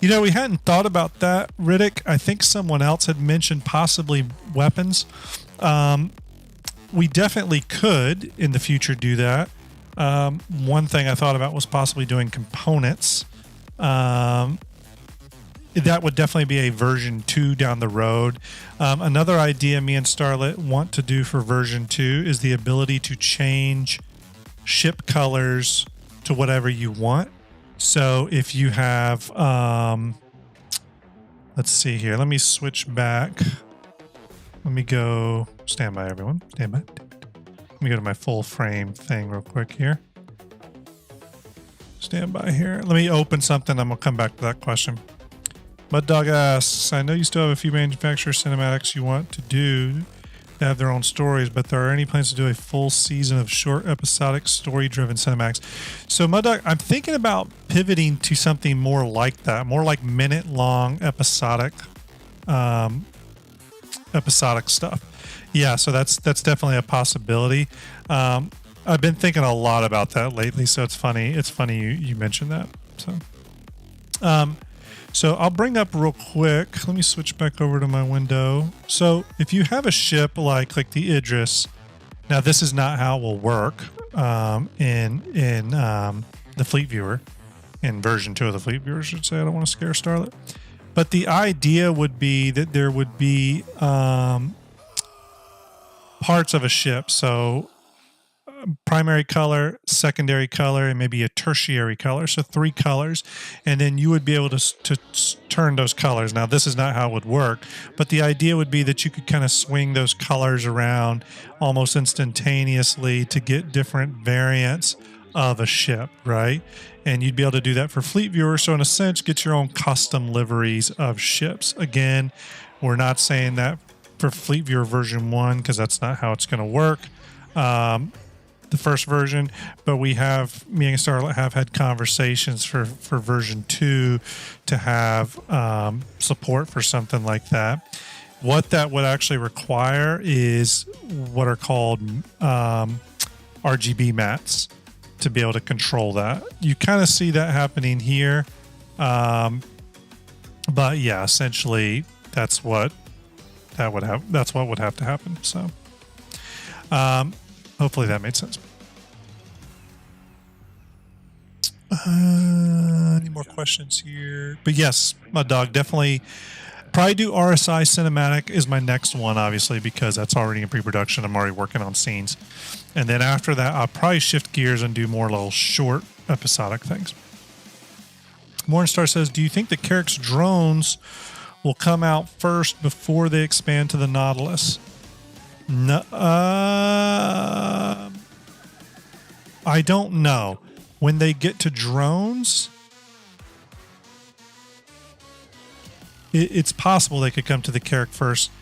We hadn't thought about that, Riddick. I think someone else had mentioned possibly weapons. We definitely could in the future do that. One thing I thought about was possibly doing components. That would definitely be a version 2 down the road. Another idea me and Starlet want to do for version 2 is the ability to change ship colors to whatever you want. So if you have, let's see here. Let me switch back. Let me go, stand by everyone, stand by. Let me go to my full frame thing real quick here. Stand by here. Let me open something. I'm going to come back to that question. Mud Dog asks, I know you still have a few manufacturer cinematics you want to do that have their own stories, but there are any plans to do a full season of short episodic story-driven cinematics? So Mud Dog, I'm thinking about pivoting to something more like that, more like minute-long episodic stuff. Yeah, so that's definitely a possibility. I've been thinking a lot about that lately, so it's funny you mentioned that. So I'll bring up real quick. Let me switch back over to my window. So if you have a ship like the Idris, now this is not how it will work in the Fleet Viewer, in version 2 of the Fleet Viewer, I should say. I don't want to scare Starlet. But the idea would be that there would be parts of a ship. So primary color, secondary color, and maybe a tertiary color. So 3 colors. And then you would be able to turn those colors. Now, this is not how it would work, but the idea would be that you could kind of swing those colors around almost instantaneously to get different variants of a ship, right? And you'd be able to do that for Fleet Viewer. So in a sense, get your own custom liveries of ships. Again, we're not saying that for Fleet Viewer version 1 because that's not how it's going to work. The first version, but me and Starlet have had conversations for version 2 to have support for something like that. What that would actually require is what are called RGB mats to be able to control that. You kind of see that happening here. But yeah, essentially that's what would have to happen. So hopefully that made sense. Any more questions here? But yes, my dog, definitely probably do RSI cinematic is my next one, obviously, because that's already in pre-production. I'm already working on scenes. And then after that, I'll probably shift gears and do more little short episodic things. Morningstar says, do you think the Carrick's drones will come out first before they expand to the Nautilus? No, I don't know. When they get to drones, it's possible they could come to the Carrick first.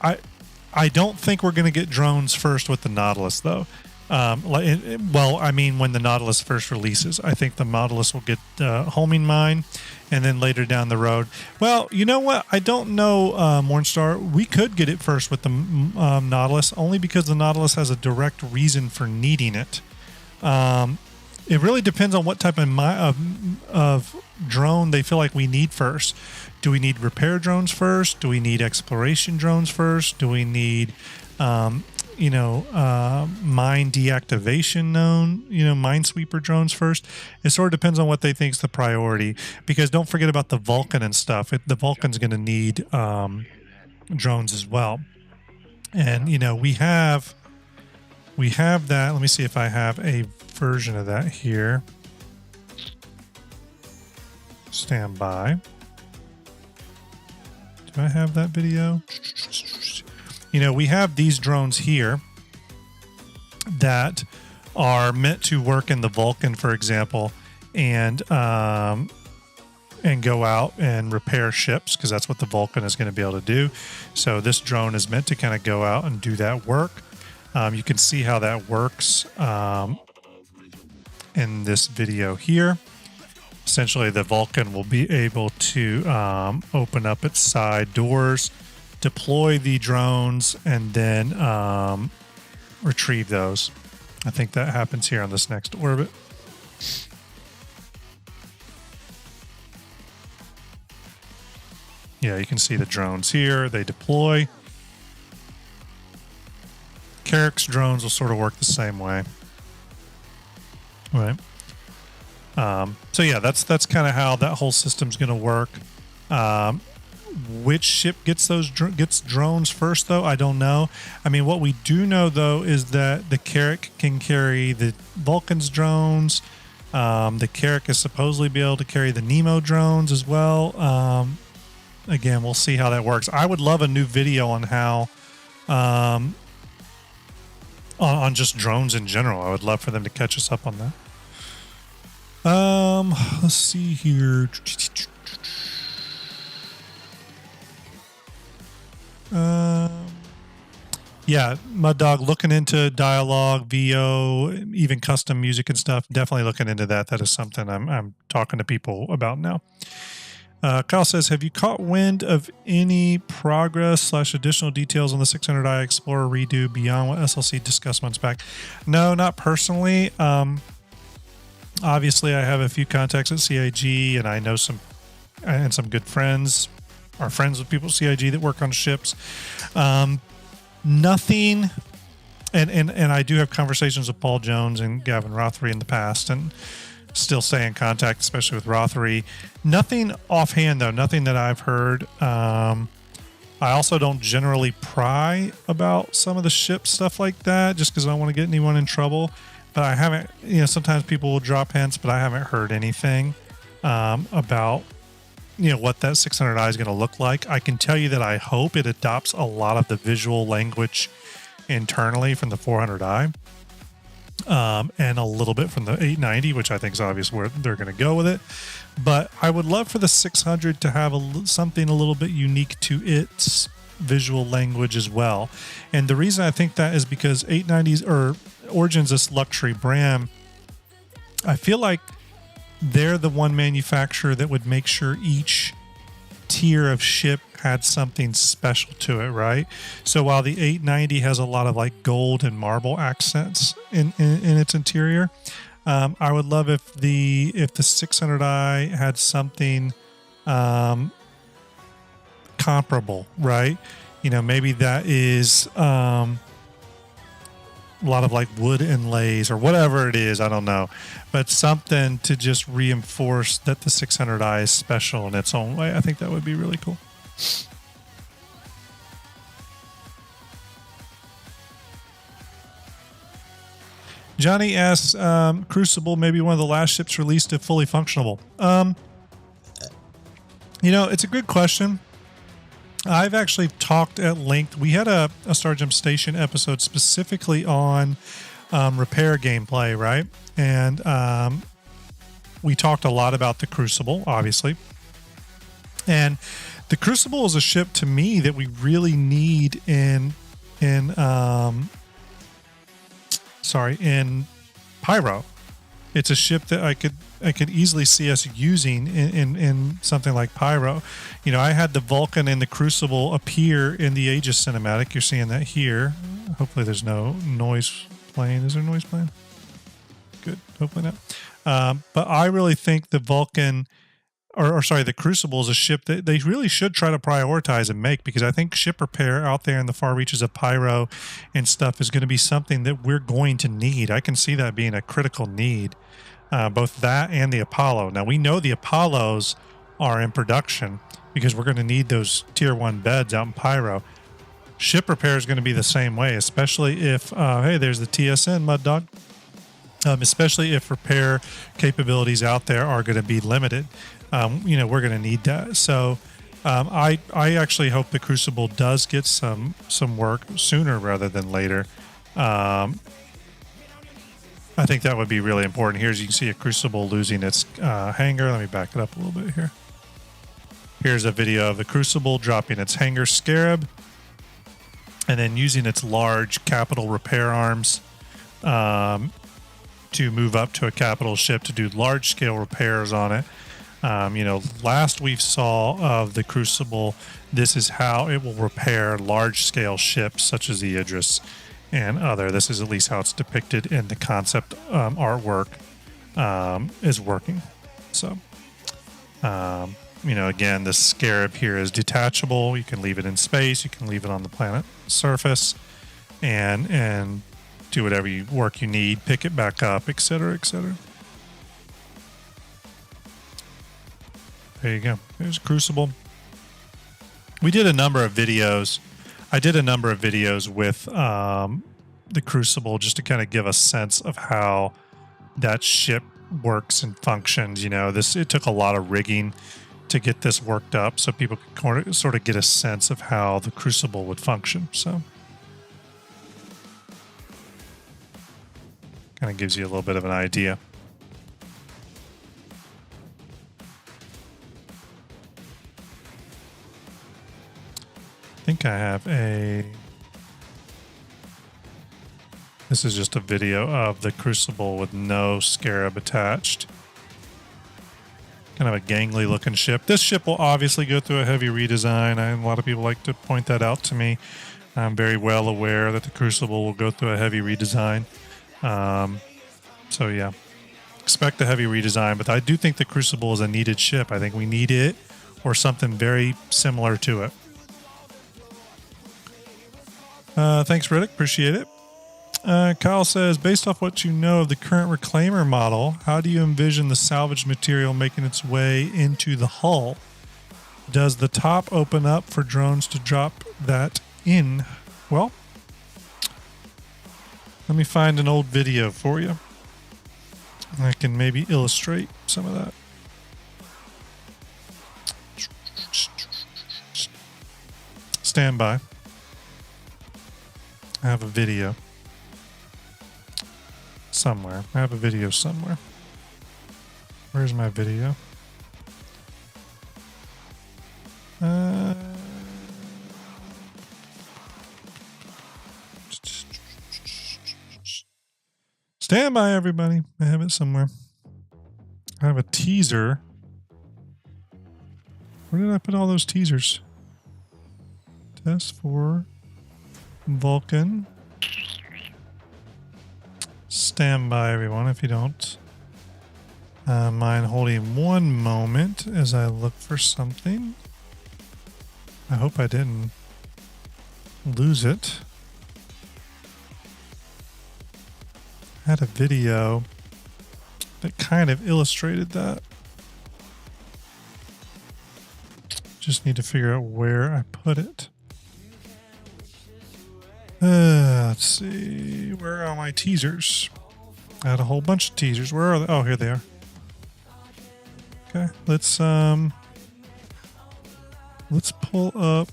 I don't think we're going to get drones first with the Nautilus, though. Well, I mean, when the Nautilus first releases, I think the Nautilus will get homing mine, and then later down the road. Well, you know what? I don't know, Morningstar. We could get it first with the Nautilus, only because the Nautilus has a direct reason for needing it. It really depends on what type of drone they feel like we need first. Do we need repair drones first? Do we need exploration drones first? Do we need, mine deactivation minesweeper drones first? It sort of depends on what they think is the priority. Because don't forget about the Vulcan and stuff. The Vulcan's going to need drones as well. And, we have that. Let me see if I have a version of that here. Stand by. Do I have that video? We have these drones here that are meant to work in the Vulcan, for example, and go out and repair ships, because that's what the Vulcan is going to be able to do. So this drone is meant to kind of go out and do that work. You can see how that works in this video here. Essentially, the Vulcan will be able to open up its side doors, deploy the drones, and then retrieve those. I think that happens here on this next orbit. Yeah, you can see the drones here. They deploy. Carrick's drones will sort of work the same way. Right. So yeah, that's kind of how that whole system's going to work. Which ship gets drones first, though? I don't know. I mean, what we do know, though, is that the Carrick can carry the Vulcan's drones. The Carrick is supposedly be able to carry the Nemo drones as well. Again, we'll see how that works. I would love a new video on how, on just drones in general. I would love for them to catch us up on that. Let's see here. Yeah, Mud Dog, looking into dialogue, VO, even custom music and stuff. Definitely looking into that. That is something I'm talking to people about now. Kyle says, have you caught wind of any progress / additional details on the 600i Explorer redo beyond what SLC discussed months back? No, not personally. Obviously, I have a few contacts at CIG, and I know some good friends, are friends with people at CIG that work on ships. Nothing, and I do have conversations with Paul Jones and Gavin Rothery in the past, and still stay in contact, especially with Rothery. Nothing offhand, though, nothing that I've heard. I also don't generally pry about some of the ship stuff like that, just because I don't want to get anyone in trouble. But I haven't, sometimes people will drop hints, but I haven't heard anything about, what that 600i is going to look like. I can tell you that I hope it adopts a lot of the visual language internally from the 400i, and a little bit from the 890, which I think is obvious where they're going to go with it. But I would love for the 600 to have something a little bit unique to its visual language as well. And the reason I think that is because 890s or Origins, this luxury brand, I feel like they're the one manufacturer that would make sure each tier of ship had something special to it, right? So while the 890 has a lot of like gold and marble accents in its interior, I would love if the 600i had something comparable, right? You know, maybe that is a lot of like wood inlays or whatever it is, I don't know, but something to just reinforce that the 600i is special in its own way. I think that would be really cool. Johnny asks, Crucible, maybe one of the last ships released if fully functional. You know, it's a good question. I've actually talked at length. We had a STARJUMP Station episode specifically on repair gameplay, right? And we talked a lot about the Crucible, obviously. And the Crucible is a ship to me that we really need in Pyro. It's a ship that I could easily see us using in something like Pyro. You know, I had the Vulcan and the Crucible appear in the Aegis cinematic. You're seeing that here. Hopefully there's no noise playing. Is there noise playing? Good. Hopefully not. But I really think the Vulcan, or sorry, the Crucible is a ship that they really should try to prioritize and make, because I think ship repair out there in the far reaches of Pyro and stuff is going to be something that we're going to need. I can see that being a critical need. Both that and the Apollo. Now, we know the Apollos are in production because we're going to need those tier 1 beds out in Pyro. Ship repair is going to be the same way, especially if, hey, there's the TSN, Mud Dog. Especially if repair capabilities out there are going to be limited. You know, we're going to need that. So I actually hope the Crucible does get some work sooner rather than later. I think that would be really important. Here, as you can see, a Crucible losing its hangar. Let me back it up a little bit here. Here's a video of the Crucible dropping its hangar Scarab and then using its large capital repair arms to move up to a capital ship to do large-scale repairs on it. You know, last we saw of the Crucible, this is how it will repair large-scale ships such as the Idris and other. This is at least how it's depicted in the concept artwork is working. So, you know, again, the Scarab here is detachable. You can leave it in space. You can leave it on the planet surface and do whatever work you need, pick it back up, etc., etc. There you go. There's Crucible. We did a number of videos. I did a number of videos with the Crucible just to kind of give a sense of how that ship works and functions. You know, it took a lot of rigging to get this worked up so people could sort of get a sense of how the Crucible would function. So kind of gives you a little bit of an idea. I think I have this is just a video of the Crucible with no Scarab attached. Kind of a gangly looking ship. This ship will obviously go through a heavy redesign. A lot of people like to point that out to me. I'm very well aware that the Crucible will go through a heavy redesign. So yeah, expect a heavy redesign, but I do think the Crucible is a needed ship. I think we need it or something very similar to it. Thanks, Riddick. Appreciate it. Kyle says, based off what you know of the current Reclaimer model, how do you envision the salvage material making its way into the hull? Does the top open up for drones to drop that in? Well, let me find an old video for you. I can maybe illustrate some of that. Stand by. I have a video somewhere. Where's my video? Stand by, everybody. I have it somewhere. I have a teaser. Where did I put all those teasers? Test for Vulcan. Stand by, everyone, if you don't mind holding one moment as I look for something. I hope I didn't lose it. I had a video that kind of illustrated that. Just need to figure out where I put it. Let's see. Where are my teasers? I had a whole bunch of teasers. Where are they? Oh, here they are. Okay, let's pull up.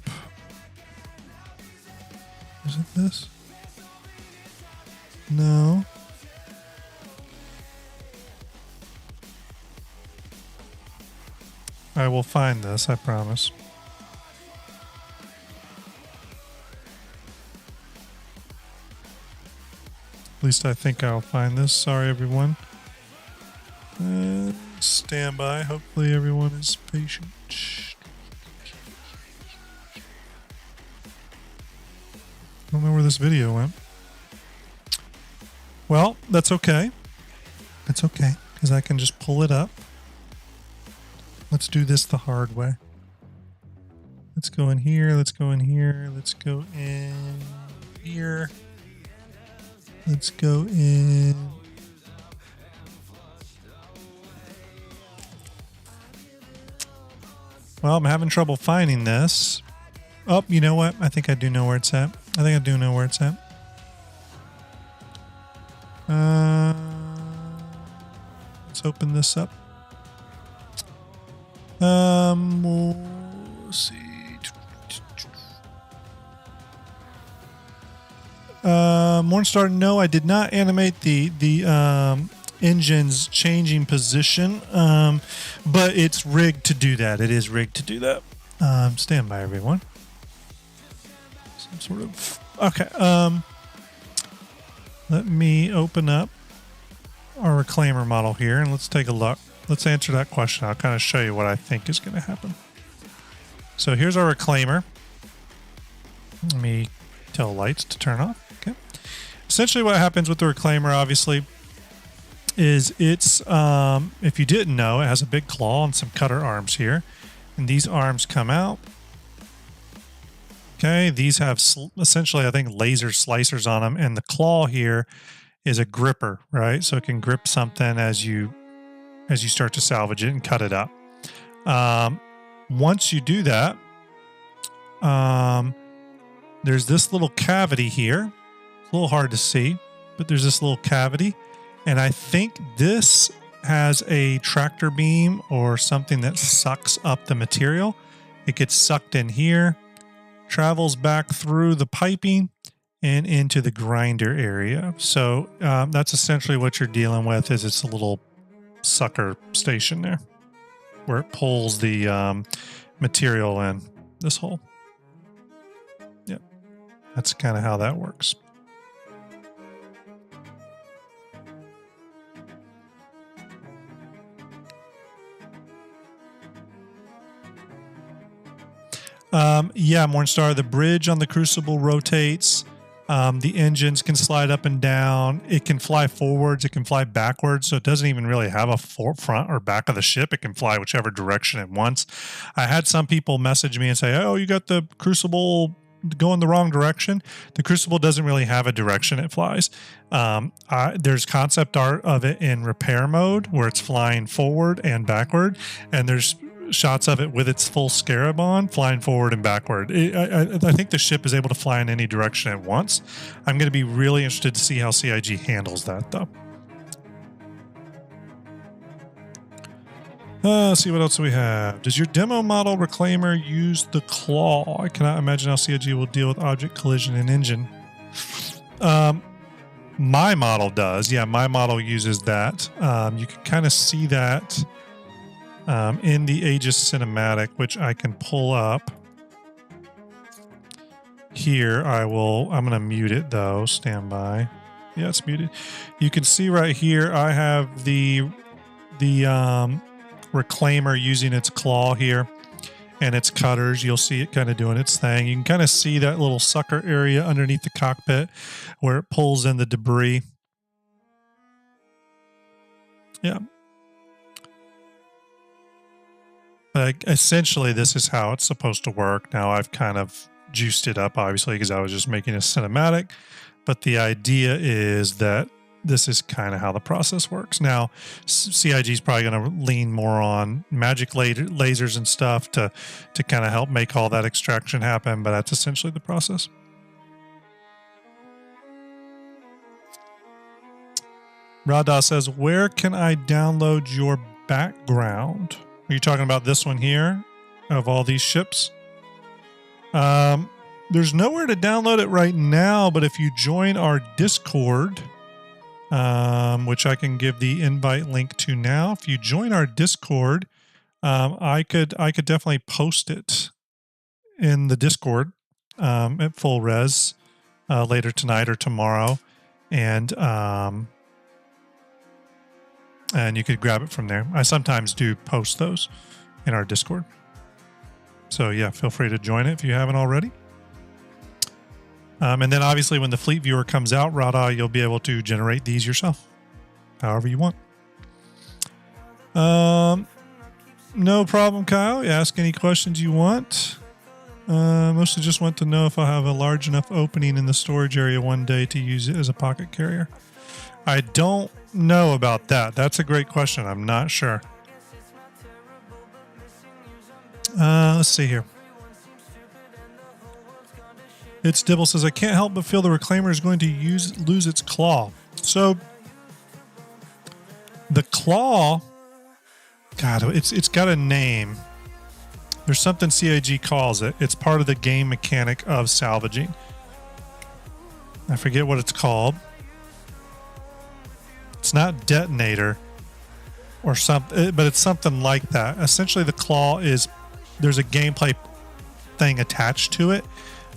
Is it this? No. I will find this, I promise. At least I think I'll find this. Sorry, everyone. Stand by. Hopefully everyone is patient. I don't know where this video went. Well, that's okay. That's okay, because I can just pull it up. Let's do this the hard way. Let's go in here. Let's go in here. Let's go in here. Let's go in. Well, I'm having trouble finding this. Oh, you know what? I think I do know where it's at. I think I do know where it's at. Let's open this up. We'll see. Morningstar, no, I did not animate the engine's changing position, but it's rigged to do that. It is rigged to do that. Stand by, everyone. Some sort of okay. Let me open up our reclaimer model here, and let's take a look. Let's answer that question. I'll kind of show you what I think is going to happen. So here's our reclaimer. Let me tell lights to turn off. Okay. Essentially what happens with the reclaimer, obviously, is it's, if you didn't know, it has a big claw and some cutter arms here. And these arms come out. Okay. These have essentially, I think, laser slicers on them. And the claw here is a gripper, right? So it can grip something as you start to salvage it and cut it up. Once you do that, there's this little cavity here. It's a little hard to see, but there's this little cavity. And I think this has a tractor beam or something that sucks up the material. It gets sucked in here, travels back through the piping and into the grinder area. So that's essentially what you're dealing with. Is it's a little sucker station there where it pulls the material in this hole. Yep, that's kind of how that works. Yeah, Morningstar, the bridge on the Crucible rotates. The engines can slide up and down. It can fly forwards. It can fly backwards. So it doesn't even really have a front or back of the ship. It can fly whichever direction it wants. I had some people message me and say, oh, you got the Crucible going the wrong direction. The Crucible doesn't really have a direction it flies. There's concept art of it in repair mode where it's flying forward and backward. And there's shots of it with its full scarab on, flying forward and backward. I think the ship is able to fly in any direction it wants. I'm going to be really interested to see how CIG handles that, though. Let's see what else we have. Does your demo model reclaimer use the claw? I cannot imagine how CIG will deal with object collision and engine. My model does. Yeah, my model uses that. You can kind of see that in the Aegis cinematic, which I can pull up here. I'm going to mute it though. Stand by. Yeah, it's muted. You can see right here, I have the reclaimer using its claw here. and its cutters. You'll see it kind of doing its thing. You can kind of see that little sucker area underneath the cockpit where it pulls in the debris. Yeah. Essentially, this is how it's supposed to work. Now, I've kind of juiced it up, obviously, because I was just making a cinematic. But the idea is that this is kind of how the process works. Now, CIG is probably going to lean more on magic lasers and stuff to kind of help make all that extraction happen, but that's essentially the process. Rada says, where can I download your background? Are you talking about this one here of all these ships? There's nowhere to download it right now, but if you join our Discord, which I can give the invite link to now, if you join our Discord, I could definitely post it in the Discord at full res later tonight or tomorrow, and you could grab it from there. I sometimes do post those in our Discord. So yeah, feel free to join it if you haven't already. And then obviously when the Fleet Viewer comes out, Rada, you'll be able to generate these yourself, however you want. No problem, Kyle. You ask any questions you want. Mostly just want to know if I have a large enough opening in the storage area one day to use it as a pocket carrier. I don't know about that. That's a great question. I'm not sure. Let's see here. It's Dibble says, I can't help but feel the Reclaimer is going to lose its claw. So the claw, God, it's got a name. There's something CIG calls it. It's part of the game mechanic of salvaging. I forget what it's called. It's not detonator or something, but it's something like that. Essentially, the claw is, there's a gameplay thing attached to it.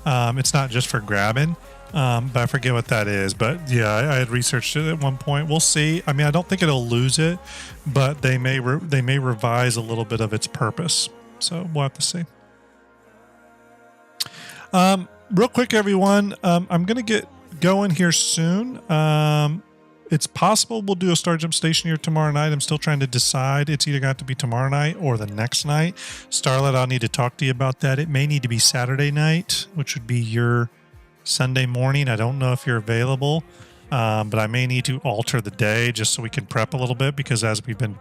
It's not just for grabbing, but I forget what that is. But yeah, I had researched it at one point. We'll see. I mean, I don't think it'll lose it, but they may revise a little bit of its purpose. So we'll have to see. Real quick, everyone, I'm going to get going here soon. It's possible we'll do a STARJUMP station here tomorrow night. I'm still trying to decide. It's either got to be tomorrow night or the next night. Starlet, I'll need to talk to you about that. It may need to be Saturday night, which would be your Sunday morning. I don't know if you're available, but I may need to alter the day just so we can prep a little bit, because as we've been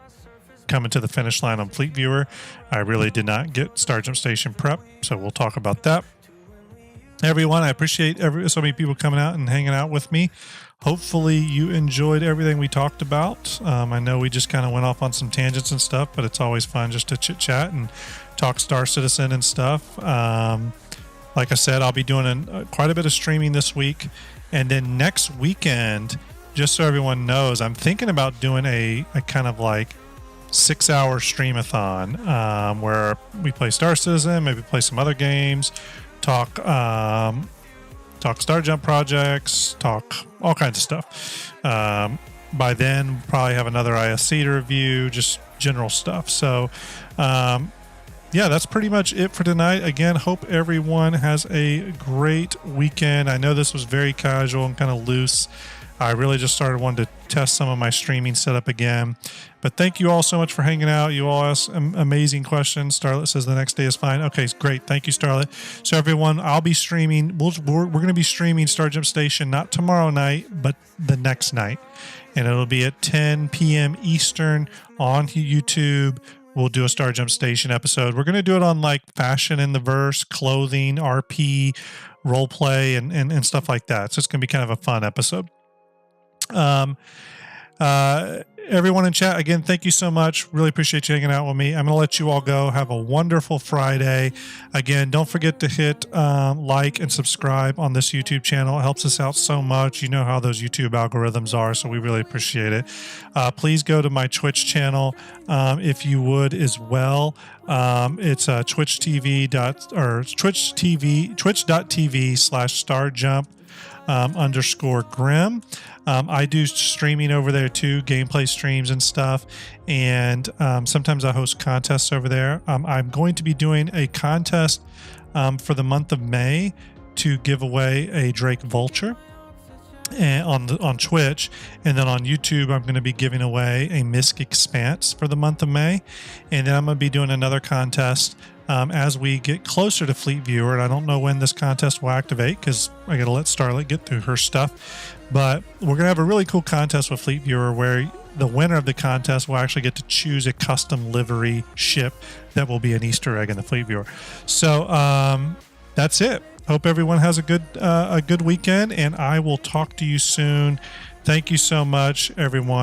coming to the finish line on Fleet Viewer, I really did not get STARJUMP station prep, so we'll talk about that. Everyone, I appreciate so many people coming out and hanging out with me. Hopefully you enjoyed everything we talked about. I know we just kind of went off on some tangents and stuff, but it's always fun just to chit chat and talk Star Citizen and stuff. Like I said, I'll be doing quite a bit of streaming this week. And then next weekend, just so everyone knows, I'm thinking about doing a kind of like 6-hour streamathon where we play Star Citizen, maybe play some other games, talk STARJUMP projects, talk all kinds of stuff. By then, we'll probably have another ISC to review, just general stuff. So, yeah, that's pretty much it for tonight. Again, hope everyone has a great weekend. I know this was very casual and kind of loose. I really just started wanting to test some of my streaming setup again. But thank you all so much for hanging out. You all asked amazing questions. Starlet says the next day is fine. Okay, great. Thank you, Starlet. So everyone, I'll be streaming. We're going to be streaming STARJUMP Station, not tomorrow night, but the next night. And it'll be at 10 p.m. Eastern on YouTube. We'll do a STARJUMP Station episode. We're going to do it on like fashion in the verse, clothing, RP, role play, and stuff like that. So it's going to be kind of a fun episode. Everyone in chat, again, thank you so much. Really appreciate you hanging out with me. I'm going to let you all go. Have a wonderful Friday. Again, don't forget to hit like and subscribe on this YouTube channel. It helps us out so much. You know how those YouTube algorithms are, so we really appreciate it. Please go to my Twitch channel if you would as well. It's twitch.tv/StarJump. underscore Grim. I do streaming over there too, gameplay streams and stuff. And sometimes I host contests over there. I'm going to be doing a contest for the month of May to give away a Drake Vulture. And on Twitch, and then on YouTube I'm going to be giving away a Misk Expanse for the month of May, and then I'm going to be doing another contest as we get closer to Fleet Viewer. And I don't know when this contest will activate because I got to let Starlet get through her stuff, but we're going to have a really cool contest with Fleet Viewer where the winner of the contest will actually get to choose a custom livery ship that will be an Easter egg in the Fleet Viewer. So that's it. Hope everyone has a good weekend, and I will talk to you soon. Thank you so much, everyone.